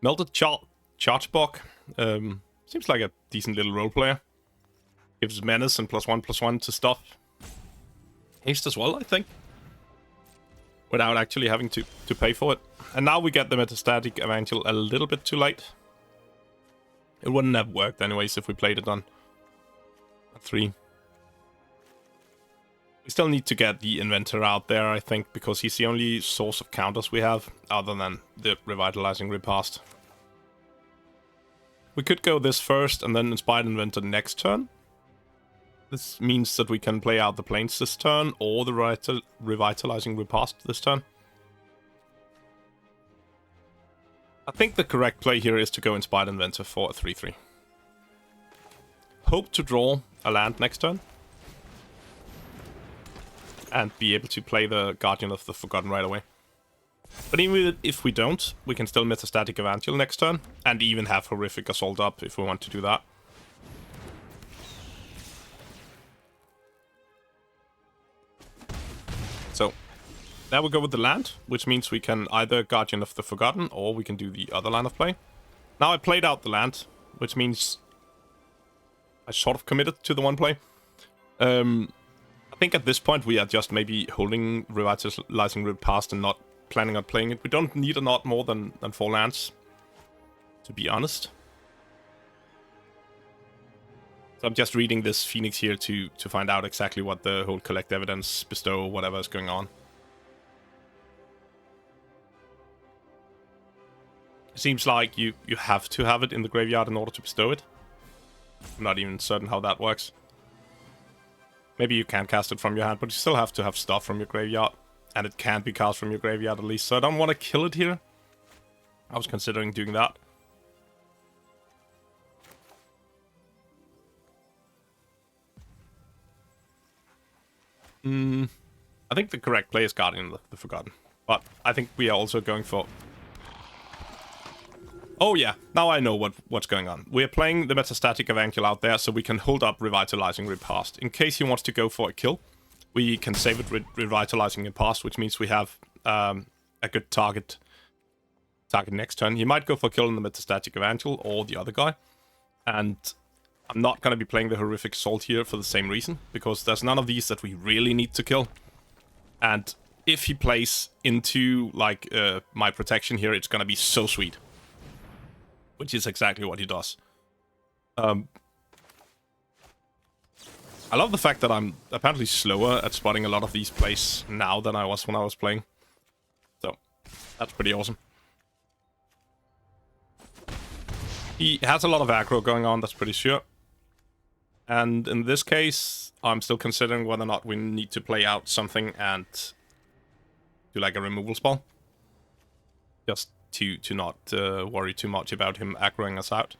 Melted Chargebog. Seems like a decent little role player. Gives menace and +1/+1 to stuff. Haste as well, I think. Without actually having to pay for it. And now we get the Metastatic Evangel a little bit too late. It wouldn't have worked anyways if we played it on 3. We still need to get the Inventor out there, I think, because he's the only source of counters we have, other than the Revitalizing Repast. We could go this first and then Inspired Inventor next turn. This means that we can play out the Plains this turn, or the Revitalizing Repast this turn. I think the correct play here is to go Inspired Inventor for a 3/3. Hope to draw a land next turn. And be able to play the Guardian of the Forgotten right away. But even if we don't, we can still Metastatic Evangel next turn, and even have Horrific Assault up if we want to do that. So, now we go with the land, which means we can either Guardian of the Forgotten, or we can do the other line of play. Now I played out the land, which means I sort of committed to the one play. I think at this point we are just maybe holding Revitalizing Repast and not planning on playing it. We don't need a lot more than 4 lands, to be honest. So I'm just reading this Phoenix here to find out exactly what the whole Collect Evidence, Bestow, whatever is going on. It seems like you have to have it in the graveyard in order to bestow it. I'm not even certain how that works. Maybe you can cast it from your hand, but you still have to have stuff from your graveyard. And it can't be cast from your graveyard at least, so I don't want to kill it here. I was considering doing that. I think the correct play is Guardian of the Forgotten. But I think we are also going for... Oh yeah, now I know what's going on. We're playing the Metastatic Evangel out there so we can hold up Revitalizing Repast. In case he wants to go for a kill, we can save it with Revitalizing Repast, which means we have a good target next turn. He might go for a kill in the Metastatic Evangel or the other guy. And I'm not going to be playing the Horrific Assault here for the same reason, because there's none of these that we really need to kill. And if he plays into, like, my protection here, it's going to be so sweet. Which is exactly what he does. I love the fact that I'm apparently slower at spotting a lot of these plays now than I was when I was playing. So, that's pretty awesome. He has a lot of aggro going on, that's pretty sure. And in this case, I'm still considering whether or not we need to play out something and do like a removal spell. Just to not worry too much about him aggroing us out.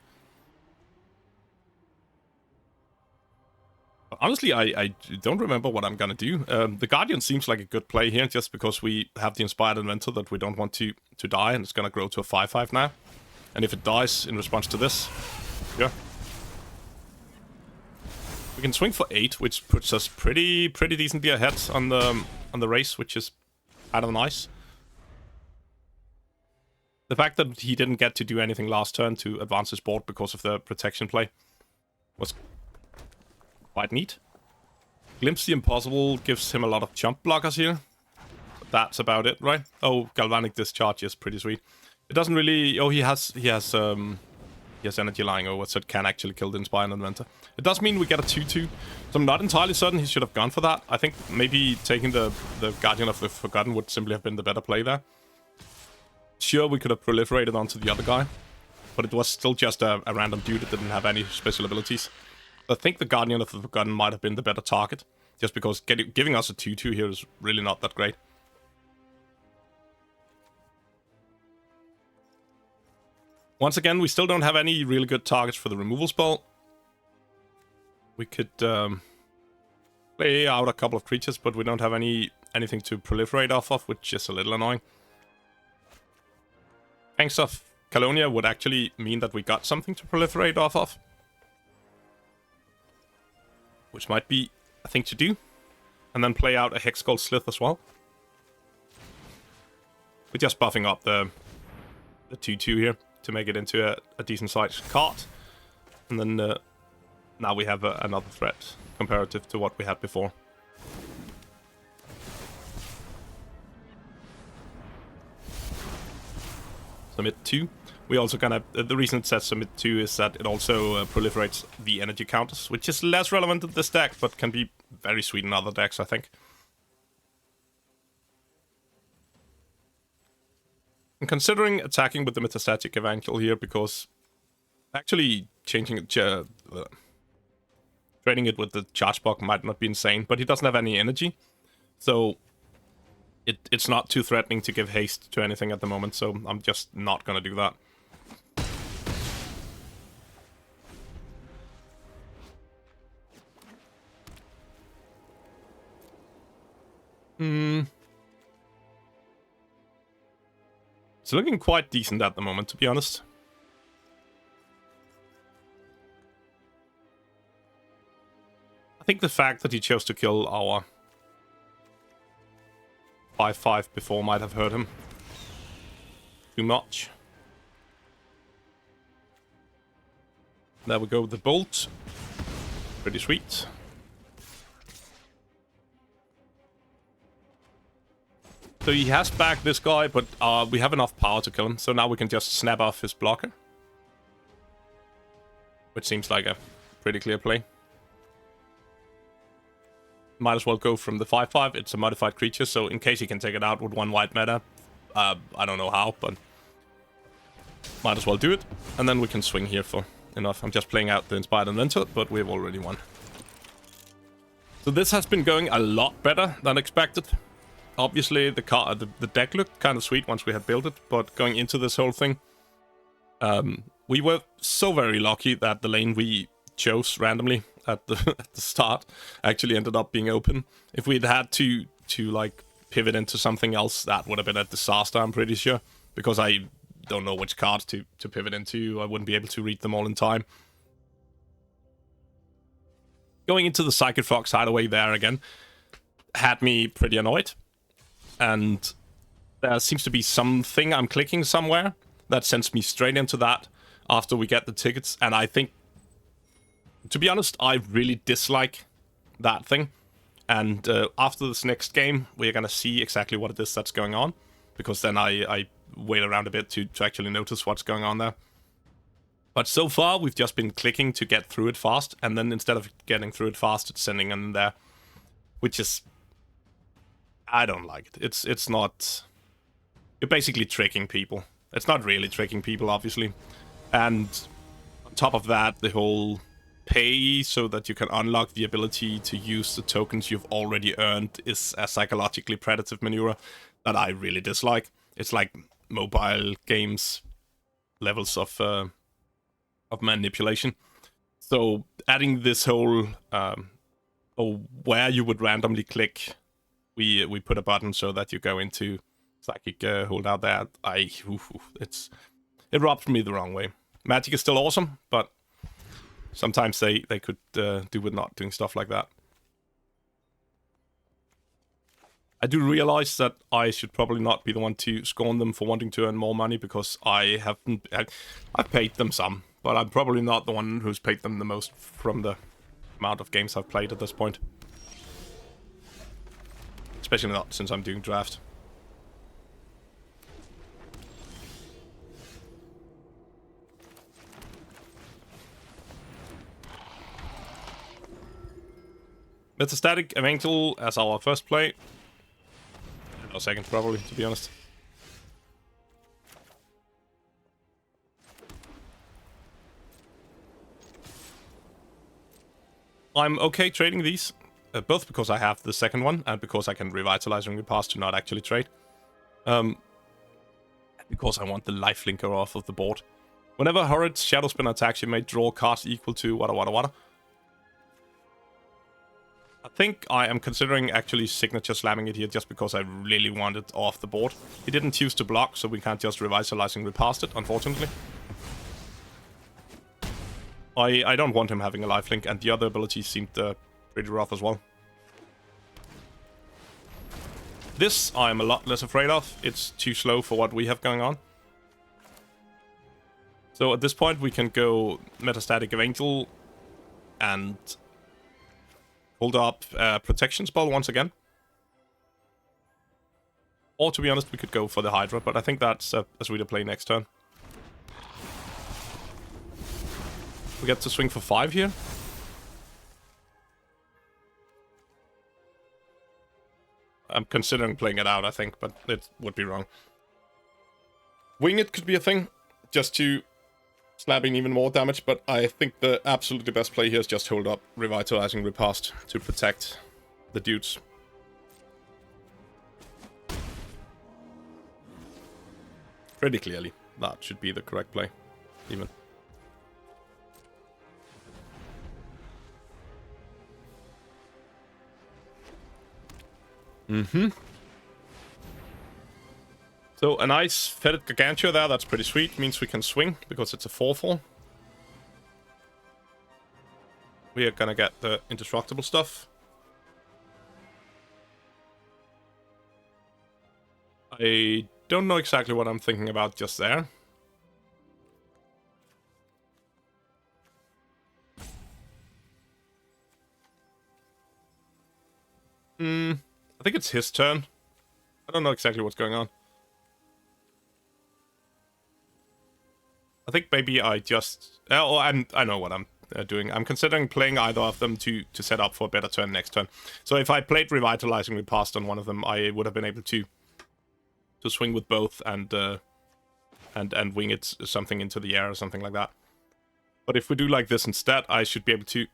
But honestly, I don't remember what I'm gonna do. The Guardian seems like a good play here, just because we have the Inspired Inventor that we don't want to die, and it's gonna grow to a 5/5 now. And if it dies in response to this, yeah. We can swing for 8, which puts us pretty decently ahead on the race, which is kind of nice. The fact that he didn't get to do anything last turn to advance his board because of the protection play was quite neat. Glimpse the Impossible gives him a lot of jump blockers here. That's about it, right? Oh, Galvanic Discharge is pretty sweet. It doesn't really... Oh, he has energy lying over, so it can actually kill the Inspired Inventor. It does mean we get a 2/2, so I'm not entirely certain he should have gone for that. I think maybe taking the Guardian of the Forgotten would simply have been the better play there. Sure, we could have proliferated onto the other guy, but it was still just a random dude that didn't have any special abilities. I think the Guardian of the Forgotten might have been the better target, just because giving us a 2/2 here is really not that great. Once again, we still don't have any really good targets for the removal spell. We could play out a couple of creatures, but we don't have anything to proliferate off of, which is a little annoying. Tanks of Calonia would actually mean that we got something to proliferate off of. Which might be a thing to do. And then play out a Hexgull Slith as well. We're just buffing up the 2/2 here to make it into a decent sized card. And then now we have another threat comparative to what we had before. Submit 2. We also gonna... the reason it says submit 2 is that it also proliferates the energy counters, which is less relevant in this deck, but can be very sweet in other decks, I think. I'm considering attacking with the Metastatic Evangel here, because actually changing it, trading it with the charge block might not be insane, but he doesn't have any energy, so it's not too threatening to give haste to anything at the moment, so I'm just not gonna do that. It's looking quite decent at the moment, to be honest. I think the fact that he chose to kill our 5/5 before might have hurt him too much. There we go with the bolt. Pretty sweet. So he has back this guy, but we have enough power to kill him, so now we can just snap off his blocker. Which seems like a pretty clear play. Might as well go from the 5/5, it's a modified creature, so in case he can take it out with 1 white mana, I don't know how, but might as well do it. And then we can swing here for enough. I'm just playing out the Inspired Inventor, but we've already won. So this has been going a lot better than expected. Obviously, the deck looked kind of sweet once we had built it, but going into this whole thing, we were so very lucky that the lane we chose randomly at the at the start actually ended up being open. If we'd had to like pivot into something else, that would have been a disaster, I'm pretty sure, because I don't know which cards to pivot into. I wouldn't be able to read them all in time. Going into the Psychic Fox hideaway there again had me pretty annoyed. And there seems to be something I'm clicking somewhere that sends me straight into that after we get the tickets. And I think, to be honest, I really dislike that thing. And after this next game, we're going to see exactly what it is that's going on. Because then I wait around a bit to actually notice what's going on there. But so far, we've just been clicking to get through it fast, and then instead of getting through it fast, it's sending them in there, which is... I don't like it. It's not... You're basically tricking people. It's not really tricking people, obviously. And on top of that, the whole pay so that you can unlock the ability to use the tokens you've already earned is a psychologically predative maneuver that I really dislike. It's like mobile games levels of manipulation. So adding this whole where you would randomly click, we put a button so that you go into Psychic holdout there. It rubs me the wrong way. Magic is still awesome, but sometimes they could do with not doing stuff like that. I do realize that I should probably not be the one to scorn them for wanting to earn more money, because I've paid them some, but I'm probably not the one who's paid them the most from the amount of games I've played at this point. Especially not since I'm doing draft. Metastatic Evangel as our first play. No, second probably, to be honest. I'm okay trading these, both because I have the second one and because I can revitalize Ring Pass to not actually trade. Because I want the lifelinker off of the board. Whenever Horrid Shadow Spin attacks, you may draw cards equal to wada. I think I am considering actually signature slamming it here just because I really want it off the board. He didn't choose to block, so we can't just revitalize and repast it, unfortunately. I don't want him having a lifelink, and the other abilities seemed pretty rough as well. This I'm a lot less afraid of. It's too slow for what we have going on. So at this point we can go Metastatic Evangel and hold up Protection Spell once again. Or to be honest, we could go for the Hydra, but I think that's a sweeter play next turn. We get to swing for 5 here. I'm considering playing it out, I think, but it would be wrong. Wing it could be a thing, just to slapping even more damage, but I think the absolutely best play here is just hold up Revitalizing Repast to protect the dudes. Pretty clearly, that should be the correct play, even. So a nice Fetid Gargantua there, that's pretty sweet. Means we can swing, because it's a 4/4. We are gonna get the indestructible stuff. I don't know exactly what I'm thinking about just there. I think it's his turn. I don't know exactly what's going on. I think maybe I just... I know what I'm doing. I'm considering playing either of them to set up for a better turn next turn. So if I played Revitalizing Repast on one of them, I would have been able to swing with both and wing it something into the air or something like that. But if we do like this instead, I should be able to...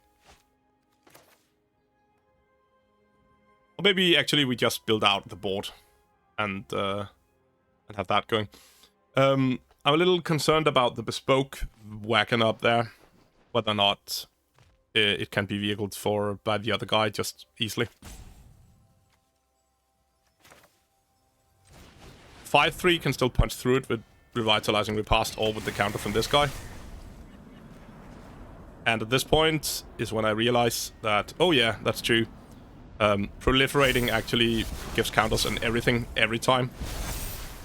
Or maybe actually we just build out the board and have that going. I'm a little concerned about the bespoke whacking up there. Whether or not it can be vehicled for by the other guy just easily. 5-3 can still punch through it with Revitalizing Repast or with the counter from this guy. And at this point is when I realize that, oh yeah, that's true. Proliferating actually gives counters on everything every time.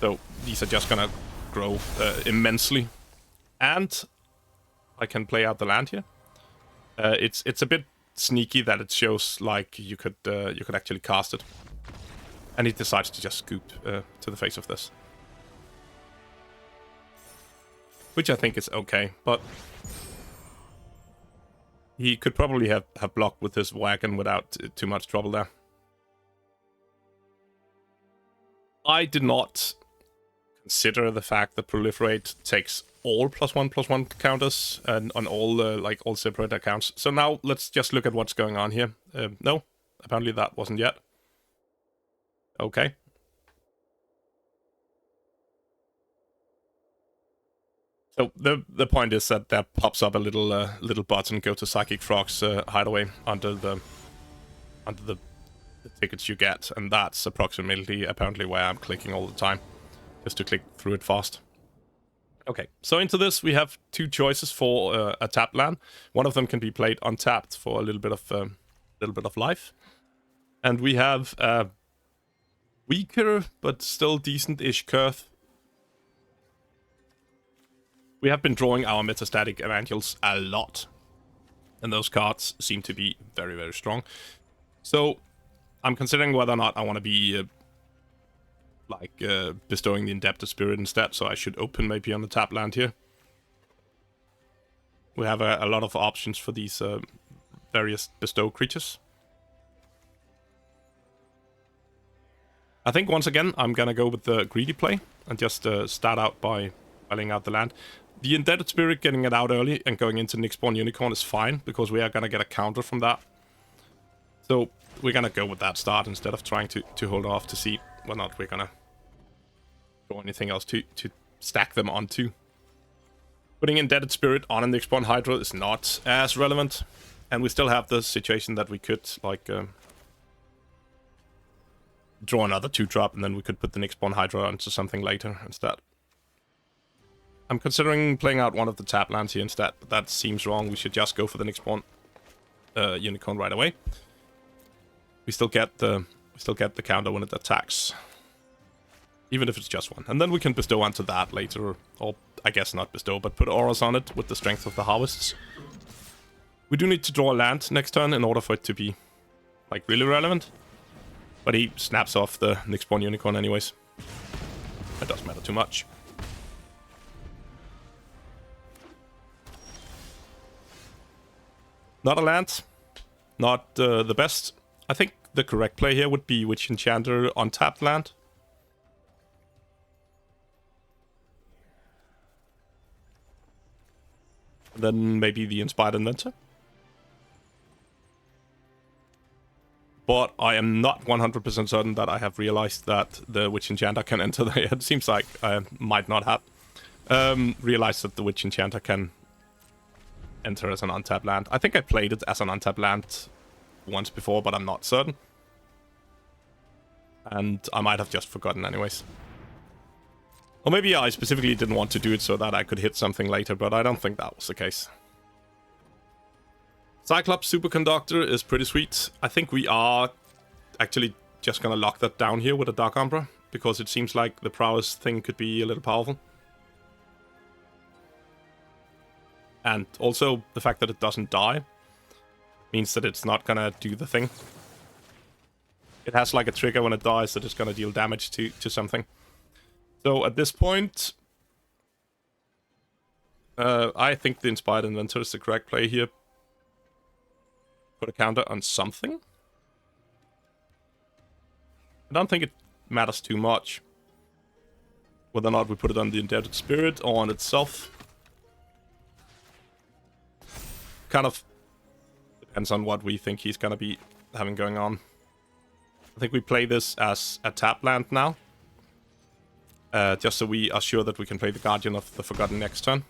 So these are just gonna grow immensely. And I can play out the land here. It's a bit sneaky that it shows like you could actually cast it. And he decides to just scoop to the face of this. Which I think is okay, but he could probably have blocked with his wagon without too much trouble there. I did not consider the fact that Proliferate takes all +1/+1 counters and on all all separate accounts. So now let's just look at what's going on here. No, apparently that wasn't yet. Okay. So the point is that there pops up a little button, go to Psychic Frog's hideaway under the tickets you get, and that's approximately apparently where I'm clicking all the time, just to click through it fast. Okay, so into this we have two choices for a tap land. One of them can be played untapped for a little bit of life, and we have a weaker but still decent-ish curve. We have been drawing our Metastatic Evangels a lot, and those cards seem to be very, very strong. So I'm considering whether or not I want to be bestowing the Indebted Spirit instead, so I should open maybe on the tap land here. We have a lot of options for these various bestow creatures. I think once again I'm gonna go with the greedy play and just start out by laying out the land. The Indebted Spirit, getting it out early and going into Nyxborn Unicorn is fine, because we are gonna get a counter from that. So we're gonna go with that start instead of trying to hold off to see whether or not we're gonna draw anything else to stack them onto. Putting Indebted Spirit on a Nyxborn Hydra is not as relevant, and we still have the situation that we could draw another 2-drop, and then we could put the Nyxborn Hydra onto something later instead. I'm considering playing out one of the tap lands here instead, but that seems wrong. We should just go for the Nyxborn Unicorn right away. We still get the counter when it attacks, even if it's just one, and then we can bestow onto that later, or I guess not bestow, but put auras on it with the Strength of the Harvests. We do need to draw a land next turn in order for it to be like really relevant, but he snaps off the Nyxborn Unicorn anyways. It doesn't matter too much. Not a land, not the best. I think the correct play here would be Witch Enchanter on tapped land. And then maybe the Inspired Inventor. But I am not 100% certain that I have realized that the Witch Enchanter can enter there. It seems like I might not have realized that the Witch Enchanter can enter as an untapped land. I think I played it as an untapped land once before, but I'm not certain. And I might have just forgotten anyways. Or maybe I specifically didn't want to do it so that I could hit something later, but I don't think that was the case. Cyclops Superconductor is pretty sweet. I think we are actually just gonna lock that down here with a Dark Umbra, because it seems like the prowess thing could be a little powerful. And also, the fact that it doesn't die means that it's not gonna do the thing. It has like a trigger when it dies that it's gonna deal damage to something. So at this point, I think the Inspired Inventor is the correct play here. Put a counter on something. I don't think it matters too much whether or not we put it on the Indebted Spirit or on itself. Kind of depends on what we think he's gonna be having going on. I think we play this as a tap land now. Just so we are sure that we can play the Guardian of the Forgotten next turn.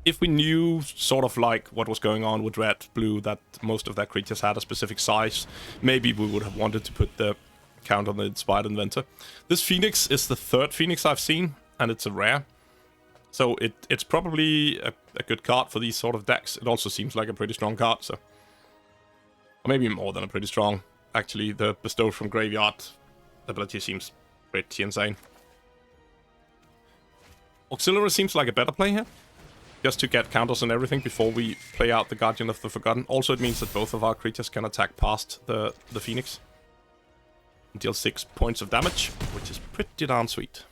if we knew sort of like what was going on with red, blue, that most of their creatures had a specific size, maybe we would have wanted to put the count on the Inspired Inventor. This Phoenix is the third Phoenix I've seen, and it's a rare. So it's probably a good card for these sort of decks. It also seems like a pretty strong card, so... Or maybe more than a pretty strong. Actually, the Bestow from Graveyard ability seems pretty insane. Auxiliary seems like a better play here. Just to get counters and everything before we play out the Guardian of the Forgotten. Also, it means that both of our creatures can attack past the Phoenix. And deal 6 points of damage, which is pretty darn sweet.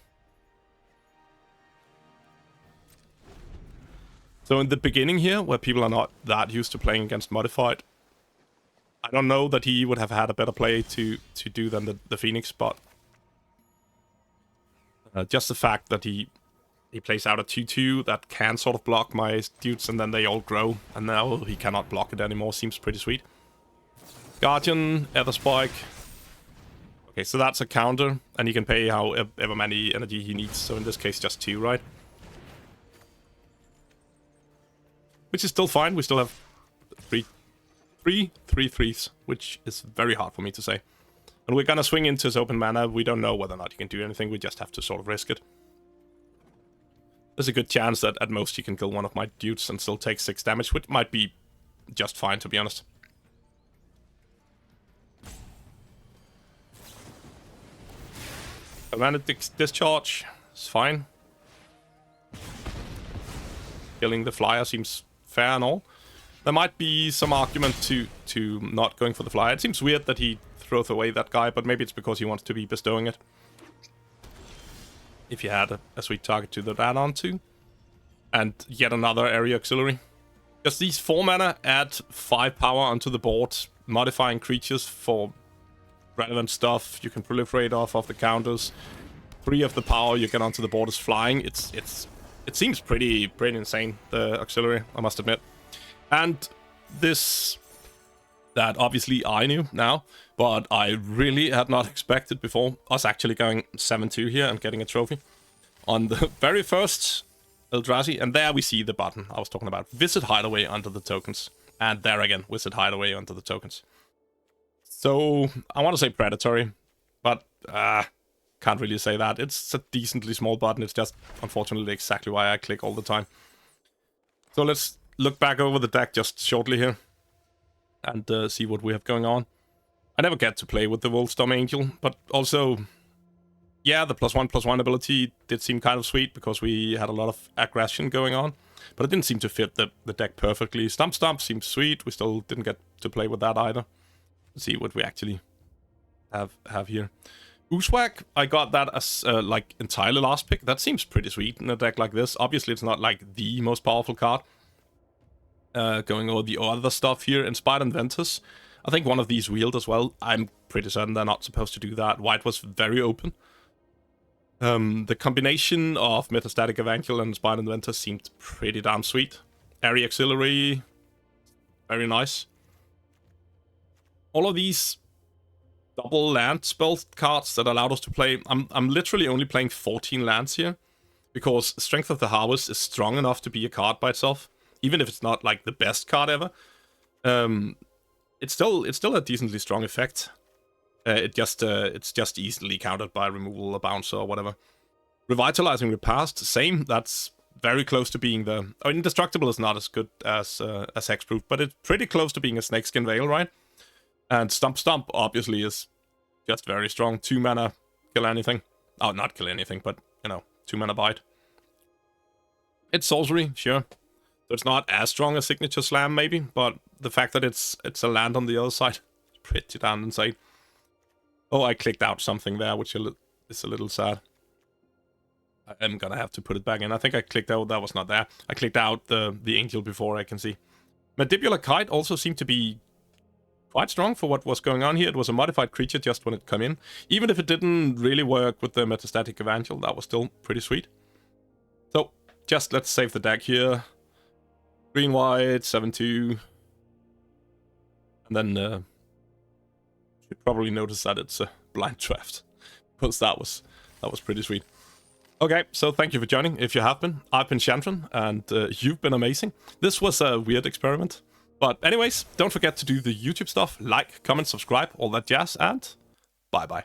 So in the beginning here, where people are not that used to playing against Modified, I don't know that he would have had a better play to do than the Phoenix, but... just the fact that he plays out a 2-2 that can sort of block my dudes, and then they all grow, and now he cannot block it anymore, seems pretty sweet. Guardian, Ether Spike. Okay, so that's a counter, and he can pay however many energy he needs, so in this case just 2, right? Which is still fine, we still have three 3/3s, which is very hard for me to say. And we're gonna swing into his open mana, we don't know whether or not he can do anything, we just have to sort of risk it. There's a good chance that at most he can kill one of my dudes and still take 6 damage, which might be just fine, to be honest. Galvanic Discharge is fine. Killing the flyer seems fair and all. There might be some argument to not going for the flyer. It seems weird that he throws away that guy, but maybe it's because he wants to be bestowing it. If you had a sweet target to the add on to. And yet another area auxiliary. Just these 4 mana add 5 power onto the board, modifying creatures for relevant stuff. You can proliferate off of the counters. 3 of the power you get onto the board is flying. It seems pretty insane, the auxiliary, I must admit. And this, that obviously I knew now, but I really had not expected before us actually going 7-2 here and getting a trophy. On the very first Eldrazi, and there we see the button I was talking about. Visit Hideaway under the tokens. And there again, Visit Hideaway under the tokens. So, I want to say predatory, but can't really say that. It's a decently small button, it's just unfortunately exactly why I click all the time. So let's look back over the deck just shortly here and see what we have going on. I never get to play with the Wolfstorm Angel, but also, yeah, the +1/+1 ability did seem kind of sweet because we had a lot of aggression going on, but it didn't seem to fit the deck perfectly. Stump Stomp seems sweet, we still didn't get to play with that either. Let's see what we actually have here. Ooswag, I got that as like entirely last pick. That seems pretty sweet in a deck like this. Obviously, it's not like the most powerful card. Going over the other stuff here, Inspired Inventors. I think one of these wheeled as well. I'm pretty certain they're not supposed to do that. White was very open. The combination of Metastatic Evangel and Inspired Inventors seemed pretty damn sweet. Area Auxiliary, very nice. All of these double land spell cards that allowed us to play. I'm literally only playing 14 lands here, because Strength of the Harvest is strong enough to be a card by itself, even if it's not like the best card ever. It's still a decently strong effect. It's just easily countered by removal, a bouncer, or whatever. Revitalizing Repast, same. That's very close to being the... Oh, Indestructible is not as good as Hexproof, but it's pretty close to being a Snakeskin Veil, right? And Stump Stomp, obviously, is just very strong. 2 mana, kill anything. Oh, not kill anything, but, you know, 2 mana bite. It's sorcery, sure. So it's not as strong as Signature Slam, maybe, but the fact that it's a land on the other side is pretty damn insane. Oh, I clicked out something there, which is a little sad. I am gonna have to put it back in. I think I clicked out, that was not there. I clicked out the angel before, I can see. Mandibular Kite also seemed to be quite strong for what was going on here. It was a modified creature just when it came in. Even if it didn't really work with the Metastatic Evangel, that was still pretty sweet. So, just let's save the deck here. Green-white, 7-2. And then, should probably notice that it's a blind draft. Because that was pretty sweet. Okay, so thank you for joining. If you have been, I've been Shandron, and you've been amazing. This was a weird experiment. But anyways, don't forget to do the YouTube stuff. Like, comment, subscribe, all that jazz, and bye-bye.